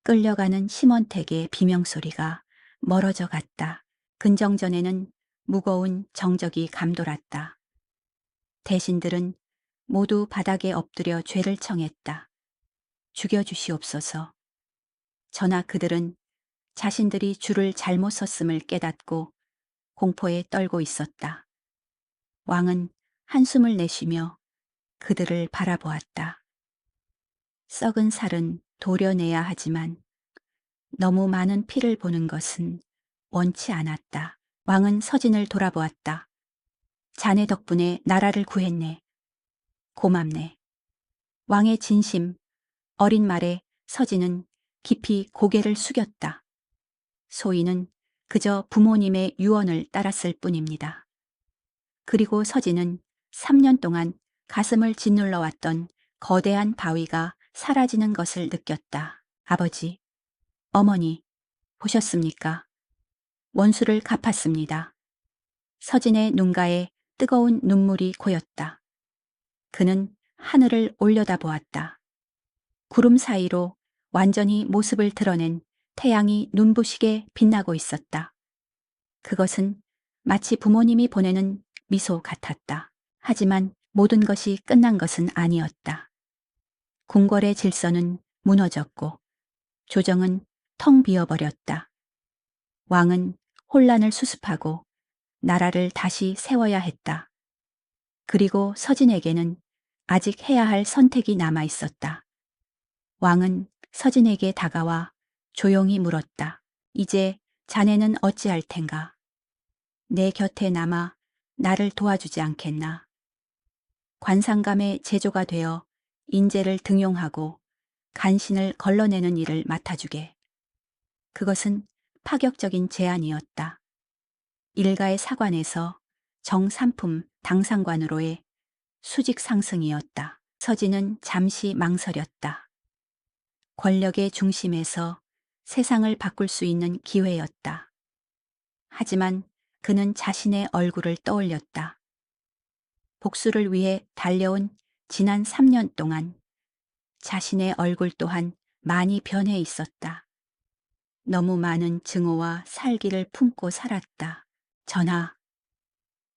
끌려가는 시몬택의 비명소리가 멀어져 갔다. 근정전에는 무거운 정적이 감돌았다. 대신들은 모두 바닥에 엎드려 죄를 청했다. 죽여주시옵소서. 저나 그들은 자신들이 줄을 잘못 섰음을 깨닫고 공포에 떨고 있었다. 왕은 한숨을 내쉬며 그들을 바라보았다. 썩은 살은 도려내야 하지만 너무 많은 피를 보는 것은 원치 않았다. 왕은 서진을 돌아보았다. 자네 덕분에 나라를 구했네. 고맙네. 왕의 진심, 어린 말에 서진은 깊이 고개를 숙였다. 소인은 그저 부모님의 유언을 따랐을 뿐입니다. 그리고 서진은 3년 동안 가슴을 짓눌러 왔던 거대한 바위가 사라지는 것을 느꼈다. 아버지, 어머니, 보셨습니까? 원수를 갚았습니다. 서진의 눈가에 뜨거운 눈물이 고였다. 그는 하늘을 올려다 보았다. 구름 사이로 완전히 모습을 드러낸 태양이 눈부시게 빛나고 있었다. 그것은 마치 부모님이 보내는 미소 같았다. 하지만 모든 것이 끝난 것은 아니었다. 궁궐의 질서는 무너졌고 조정은 텅 비어버렸다. 왕은 혼란을 수습하고 나라를 다시 세워야 했다. 그리고 서진에게는 아직 해야 할 선택이 남아 있었다. 왕은 서진에게 다가와 조용히 물었다. 이제 자네는 어찌할 텐가? 내 곁에 남아 나를 도와주지 않겠나? 관상감의 제조가 되어 인재를 등용하고 간신을 걸러내는 일을 맡아주게. 그것은 파격적인 제안이었다. 일가의 사관에서 정삼품 당상관으로의 수직 상승이었다. 서진은 잠시 망설였다. 권력의 중심에서 세상을 바꿀 수 있는 기회였다. 하지만 그는 자신의 얼굴을 떠올렸다. 복수를 위해 달려온 지난 3년 동안 자신의 얼굴 또한 많이 변해 있었다. 너무 많은 증오와 살기를 품고 살았다. 전하,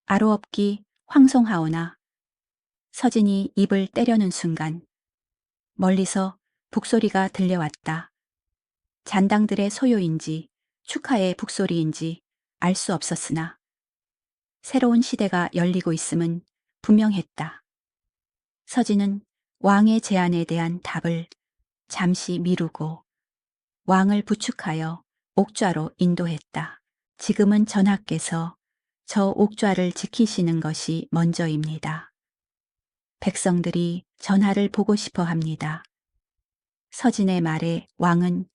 아로없기 황송하오나. 서진이 입을 때려는 순간 멀리서 북소리가 들려왔다. 잔당들의 소요인지 축하의 북소리인지 알 수 없었으나 새로운 시대가 열리고 있음은 분명했다. 서진은 왕의 제안에 대한 답을 잠시 미루고 왕을 부축하여 옥좌로 인도했다. 지금은 전하께서 저 옥좌를 지키시는 것이 먼저입니다. 백성들이 전하를 보고 싶어 합니다. 서진의 말에 왕은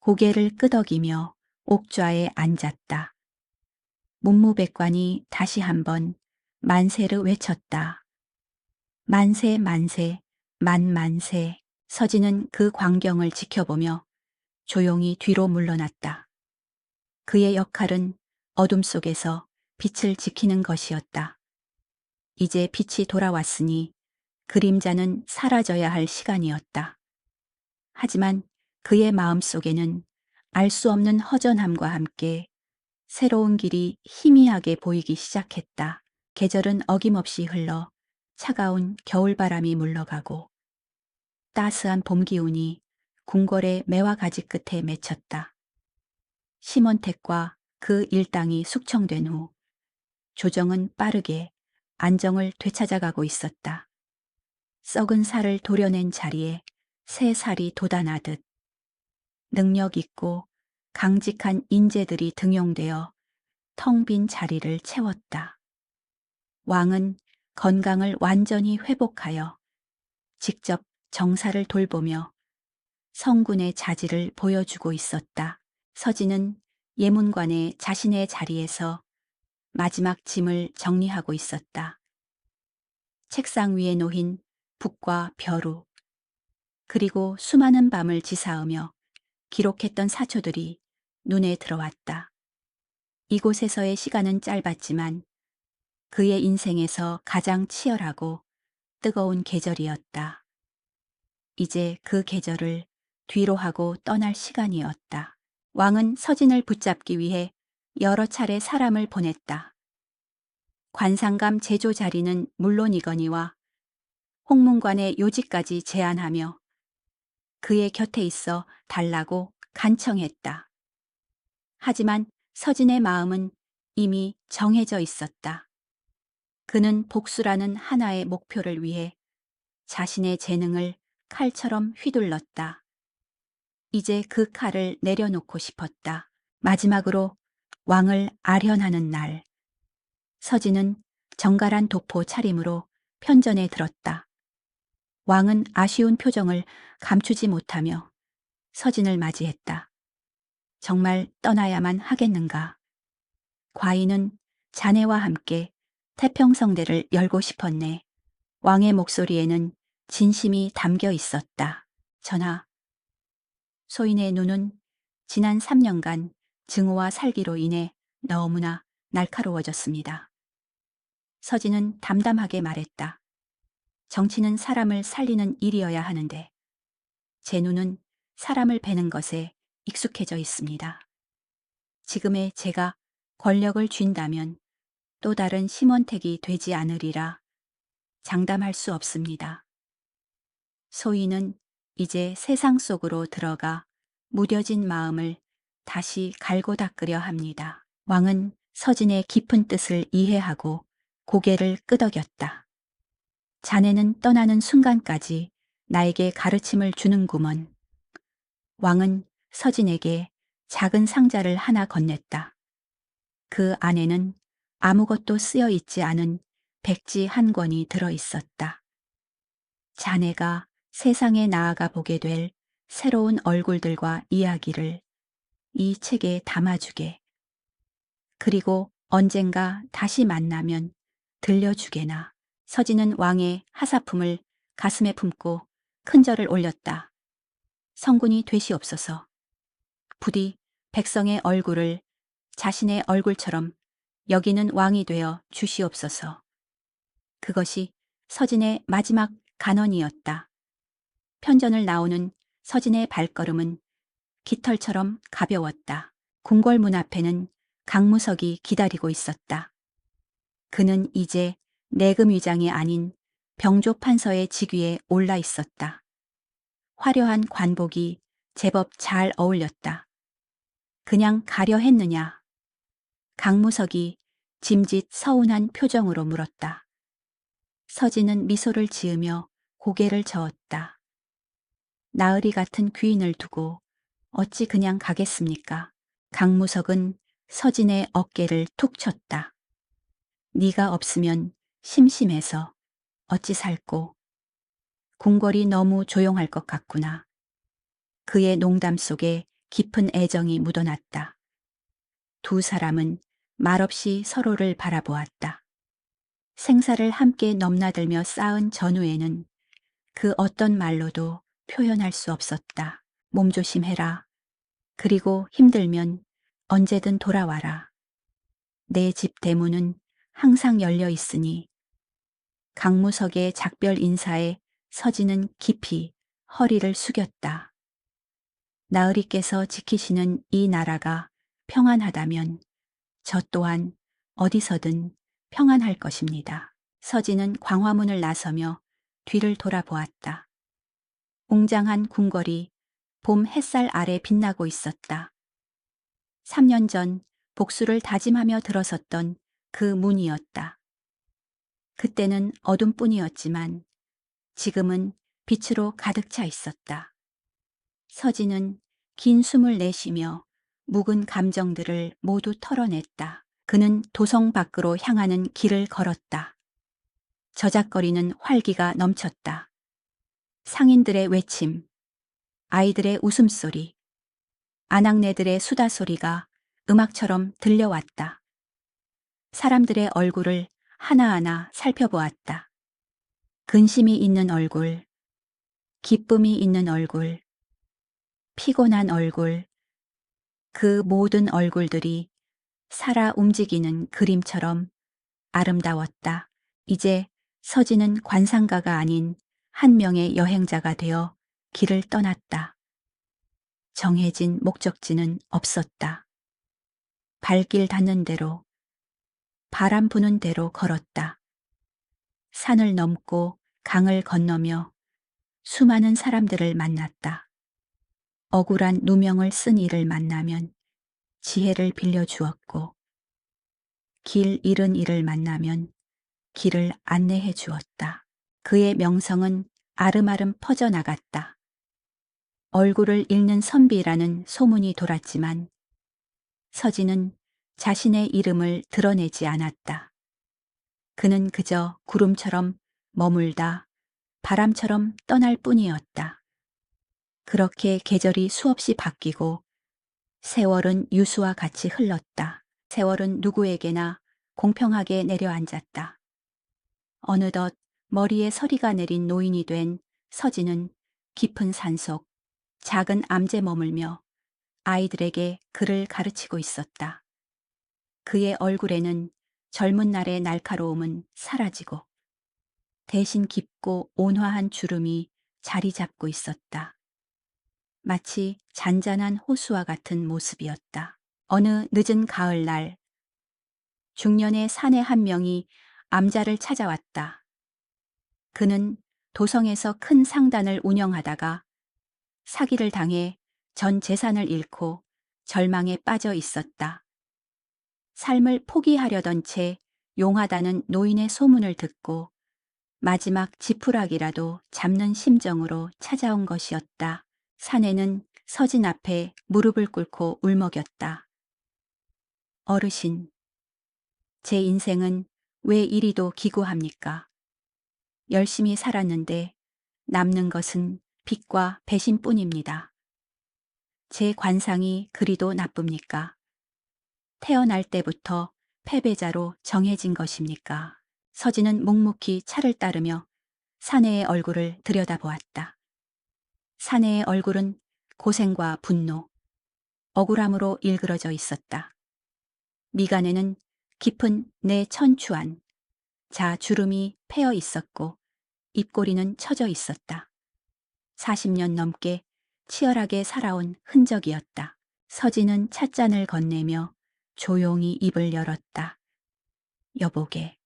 고개를 끄덕이며 옥좌에 앉았다. 문무백관이 다시 한번 만세를 외쳤다. 만세 만세 만만세. 서진은 그 광경을 지켜보며 조용히 뒤로 물러났다. 그의 역할은 어둠 속에서 빛을 지키는 것이었다. 이제 빛이 돌아왔으니 그림자는 사라져야 할 시간이었다. 하지만 그의 마음속에는 알 수 없는 허전함과 함께 새로운 길이 희미하게 보이기 시작했다. 계절은 어김없이 흘러 차가운 겨울바람이 물러가고 따스한 봄 기운이 궁궐의 매화 가지 끝에 맺혔다. 시몬택과 그 일당이 숙청된 후 조정은 빠르게 안정을 되찾아가고 있었다. 썩은 살을 도려낸 자리에 새 살이 돋아나듯 능력 있고 강직한 인재들이 등용되어 텅 빈 자리를 채웠다. 왕은 건강을 완전히 회복하여 직접 정사를 돌보며 성군의 자질을 보여주고 있었다. 서진은 예문관의 자신의 자리에서 마지막 짐을 정리하고 있었다. 책상 위에 놓인 북과 벼루, 그리고 수많은 밤을 지사으며 기록했던 사초들이 눈에 들어왔다. 이곳에서의 시간은 짧았지만 그의 인생에서 가장 치열하고 뜨거운 계절이었다. 이제 그 계절을 뒤로 하고 떠날 시간이었다. 왕은 서진을 붙잡기 위해 여러 차례 사람을 보냈다. 관상감 제조 자리는 물론이거니와 홍문관의 요직까지 제안하며 그의 곁에 있어 달라고 간청했다. 하지만 서진의 마음은 이미 정해져 있었다. 그는 복수라는 하나의 목표를 위해 자신의 재능을 칼처럼 휘둘렀다. 이제 그 칼을 내려놓고 싶었다. 마지막으로 왕을 아련하는 날, 서진은 정갈한 도포 차림으로 편전에 들었다. 왕은 아쉬운 표정을 감추지 못하며 서진을 맞이했다. 정말 떠나야만 하겠는가? 과인은 자네와 함께 태평성대를 열고 싶었네. 왕의 목소리에는 진심이 담겨 있었다. 전하, 소인의 눈은 지난 3년간 증오와 살기로 인해 너무나 날카로워졌습니다. 서진은 담담하게 말했다. 정치는 사람을 살리는 일이어야 하는데 제 눈은 사람을 베는 것에 익숙해져 있습니다. 지금의 제가 권력을 쥔다면 또 다른 심원택이 되지 않으리라 장담할 수 없습니다. 소인은 이제 세상 속으로 들어가 무뎌진 마음을 다시 갈고 닦으려 합니다. 왕은 서진의 깊은 뜻을 이해하고 고개를 끄덕였다. 자네는 떠나는 순간까지 나에게 가르침을 주는구먼. 왕은 서진에게 작은 상자를 하나 건넸다. 그 안에는 아무것도 쓰여 있지 않은 백지 한 권이 들어 있었다. 자네가 세상에 나아가 보게 될 새로운 얼굴들과 이야기를 이 책에 담아주게. 그리고 언젠가 다시 만나면 들려주게나. 서진은 왕의 하사품을 가슴에 품고 큰 절을 올렸다. 성군이 되시옵소서. 부디 백성의 얼굴을 자신의 얼굴처럼 여기는 왕이 되어 주시옵소서. 그것이 서진의 마지막 간언이었다. 편전을 나오는 서진의 발걸음은 깃털처럼 가벼웠다. 궁궐문 앞에는 강무석이 기다리고 있었다. 그는 이제 내금위장이 아닌 병조판서의 직위에 올라 있었다. 화려한 관복이 제법 잘 어울렸다. 그냥 가려 했느냐? 강무석이 짐짓 서운한 표정으로 물었다. 서진은 미소를 지으며 고개를 저었다. 나으리 같은 귀인을 두고 어찌 그냥 가겠습니까? 강무석은 서진의 어깨를 툭 쳤다. 네가 없으면 심심해서 어찌 살고. 궁궐이 너무 조용할 것 같구나. 그의 농담 속에 깊은 애정이 묻어났다. 두 사람은 말없이 서로를 바라보았다. 생사를 함께 넘나들며 쌓은 전우에는 그 어떤 말로도 표현할 수 없었다. 몸조심해라. 그리고 힘들면 언제든 돌아와라. 내 집 대문은 항상 열려 있으니. 강무석의 작별 인사에 서진은 깊이 허리를 숙였다. 나으리께서 지키시는 이 나라가 평안하다면 저 또한 어디서든 평안할 것입니다. 서진은 광화문을 나서며 뒤를 돌아보았다. 웅장한 궁궐이 봄 햇살 아래 빛나고 있었다. 3년 전 복수를 다짐하며 들어섰던 그 문이었다. 그때는 어둠뿐이었지만 지금은 빛으로 가득 차 있었다. 서진은 긴 숨을 내쉬며 묵은 감정들을 모두 털어냈다. 그는 도성 밖으로 향하는 길을 걸었다. 저작거리는 활기가 넘쳤다. 상인들의 외침, 아이들의 웃음소리, 아낙네들의 수다 소리가 음악처럼 들려왔다. 사람들의 얼굴을 하나하나 살펴보았다. 근심이 있는 얼굴, 기쁨이 있는 얼굴, 피곤한 얼굴, 그 모든 얼굴들이 살아 움직이는 그림처럼 아름다웠다. 이제 서진은 관상가가 아닌 한 명의 여행자가 되어 길을 떠났다. 정해진 목적지는 없었다. 발길 닿는 대로, 바람 부는 대로 걸었다. 산을 넘고 강을 건너며 수많은 사람들을 만났다. 억울한 누명을 쓴 이를 만나면 지혜를 빌려주었고, 길 잃은 이를 만나면 길을 안내해 주었다. 그의 명성은 아름아름 퍼져나갔다. 얼굴을 읽는 선비라는 소문이 돌았지만 서진은 자신의 이름을 드러내지 않았다. 그는 그저 구름처럼 머물다 바람처럼 떠날 뿐이었다. 그렇게 계절이 수없이 바뀌고 세월은 유수와 같이 흘렀다. 세월은 누구에게나 공평하게 내려앉았다. 어느덧 머리에 서리가 내린 노인이 된 서진은 깊은 산속 작은 암제 머물며 아이들에게 글을 가르치고 있었다. 그의 얼굴에는 젊은 날의 날카로움은 사라지고 대신 깊고 온화한 주름이 자리 잡고 있었다. 마치 잔잔한 호수와 같은 모습이었다. 어느 늦은 가을날 중년의 사내 한 명이 암자를 찾아왔다. 그는 도성에서 큰 상단을 운영하다가 사기를 당해 전 재산을 잃고 절망에 빠져 있었다. 삶을 포기하려던 채 용하다는 노인의 소문을 듣고 마지막 지푸라기라도 잡는 심정으로 찾아온 것이었다. 사내는 서진 앞에 무릎을 꿇고 울먹였다. 어르신, 제 인생은 왜 이리도 기구합니까? 열심히 살았는데 남는 것은 빚과 배신뿐입니다. 제 관상이 그리도 나쁩니까? 태어날 때부터 패배자로 정해진 것입니까? 서진은 묵묵히 차를 따르며 사내의 얼굴을 들여다보았다. 사내의 얼굴은 고생과 분노, 억울함으로 일그러져 있었다. 미간에는 깊은 내천추한 자주름이 패여 있었고 입꼬리는 처져 있었다. 40년 넘게 치열하게 살아온 흔적이었다. 서진은 찻잔을 건네며 조용히 입을 열었다. 여보게,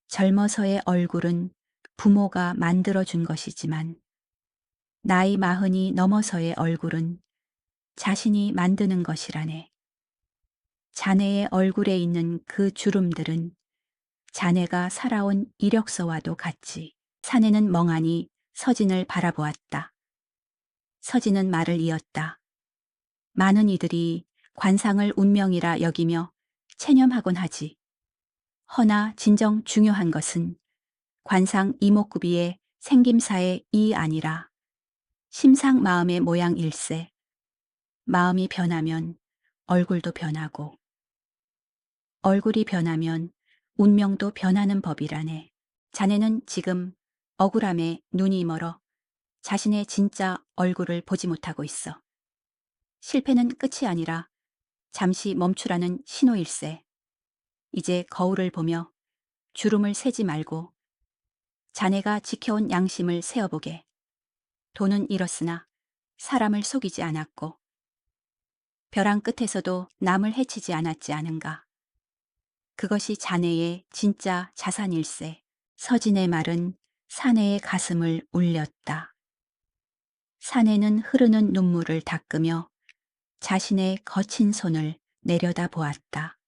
젊어서의 얼굴은 부모가 만들어준 것이지만 나이 40이 넘어서의 얼굴은 자신이 만드는 것이라네. 자네의 얼굴에 있는 그 주름들은 자네가 살아온 이력서와도 같지. 사내는 멍하니 서진을 바라보았다. 서진은 말을 이었다. 많은 이들이 관상을 운명이라 여기며 체념하곤 하지. 허나 진정 중요한 것은 관상 이목구비의 생김사의 이 아니라 심상 마음의 모양일세. 마음이 변하면 얼굴도 변하고 얼굴이 변하면 운명도 변하는 법이라네. 자네는 지금 억울함에 눈이 멀어 자신의 진짜 얼굴을 보지 못하고 있어. 실패는 끝이 아니라 잠시 멈추라는 신호일세. 이제 거울을 보며 주름을 세지 말고 자네가 지켜온 양심을 세어보게. 돈은 잃었으나 사람을 속이지 않았고 벼랑 끝에서도 남을 해치지 않았지 않은가. 그것이 자네의 진짜 자산일세. 서진의 말은 사내의 가슴을 울렸다. 사내는 흐르는 눈물을 닦으며 자신의 거친 손을 내려다 보았다.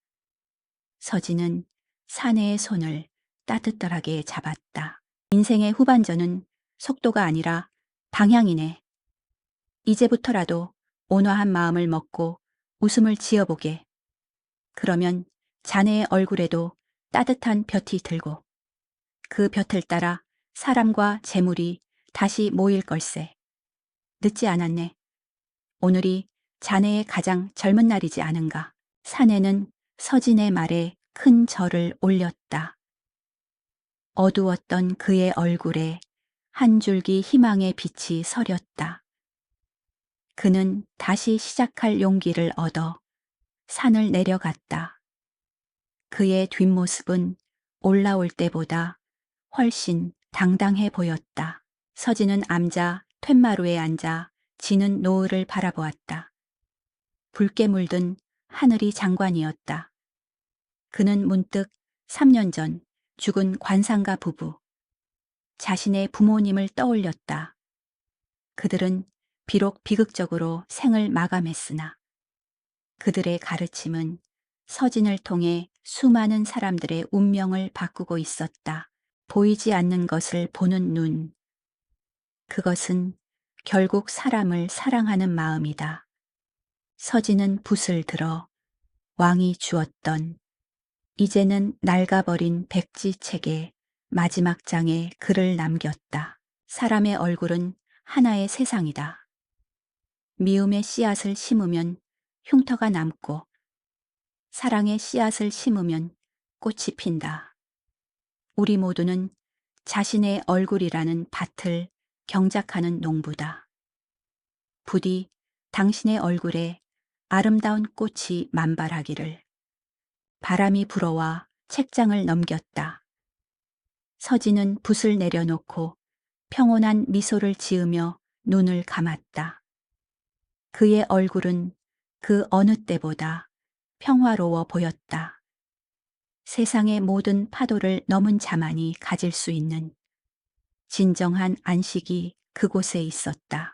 서진은 사내의 손을 따뜻하게 잡았다. 인생의 후반전은 속도가 아니라 방향이네. 이제부터라도 온화한 마음을 먹고 웃음을 지어보게. 그러면 자네의 얼굴에도 따뜻한 볕이 들고 그 볕을 따라 사람과 재물이 다시 모일 걸세. 늦지 않았네. 오늘이 자네의 가장 젊은 날이지 않은가. 사내는 서진의 말에 큰 절을 올렸다. 어두웠던 그의 얼굴에 한 줄기 희망의 빛이 서렸다. 그는 다시 시작할 용기를 얻어 산을 내려갔다. 그의 뒷모습은 올라올 때보다 훨씬 당당해 보였다. 서진은 암자 툇마루에 앉아 지는 노을을 바라보았다. 붉게 물든 하늘이 장관이었다. 그는 문득 3년 전 죽은 관상가 부부, 자신의 부모님을 떠올렸다. 그들은 비록 비극적으로 생을 마감했으나 그들의 가르침은 서진을 통해 수많은 사람들의 운명을 바꾸고 있었다. 보이지 않는 것을 보는 눈. 그것은 결국 사람을 사랑하는 마음이다. 서진은 붓을 들어 왕이 주었던 이제는 낡아버린 백지책의 마지막 장에 글을 남겼다. 사람의 얼굴은 하나의 세상이다. 미움의 씨앗을 심으면 흉터가 남고 사랑의 씨앗을 심으면 꽃이 핀다. 우리 모두는 자신의 얼굴이라는 밭을 경작하는 농부다. 부디 당신의 얼굴에 아름다운 꽃이 만발하기를. 바람이 불어와 책장을 넘겼다. 서진은 붓을 내려놓고 평온한 미소를 지으며 눈을 감았다. 그의 얼굴은 그 어느 때보다 평화로워 보였다. 세상의 모든 파도를 넘은 자만이 가질 수 있는 진정한 안식이 그곳에 있었다.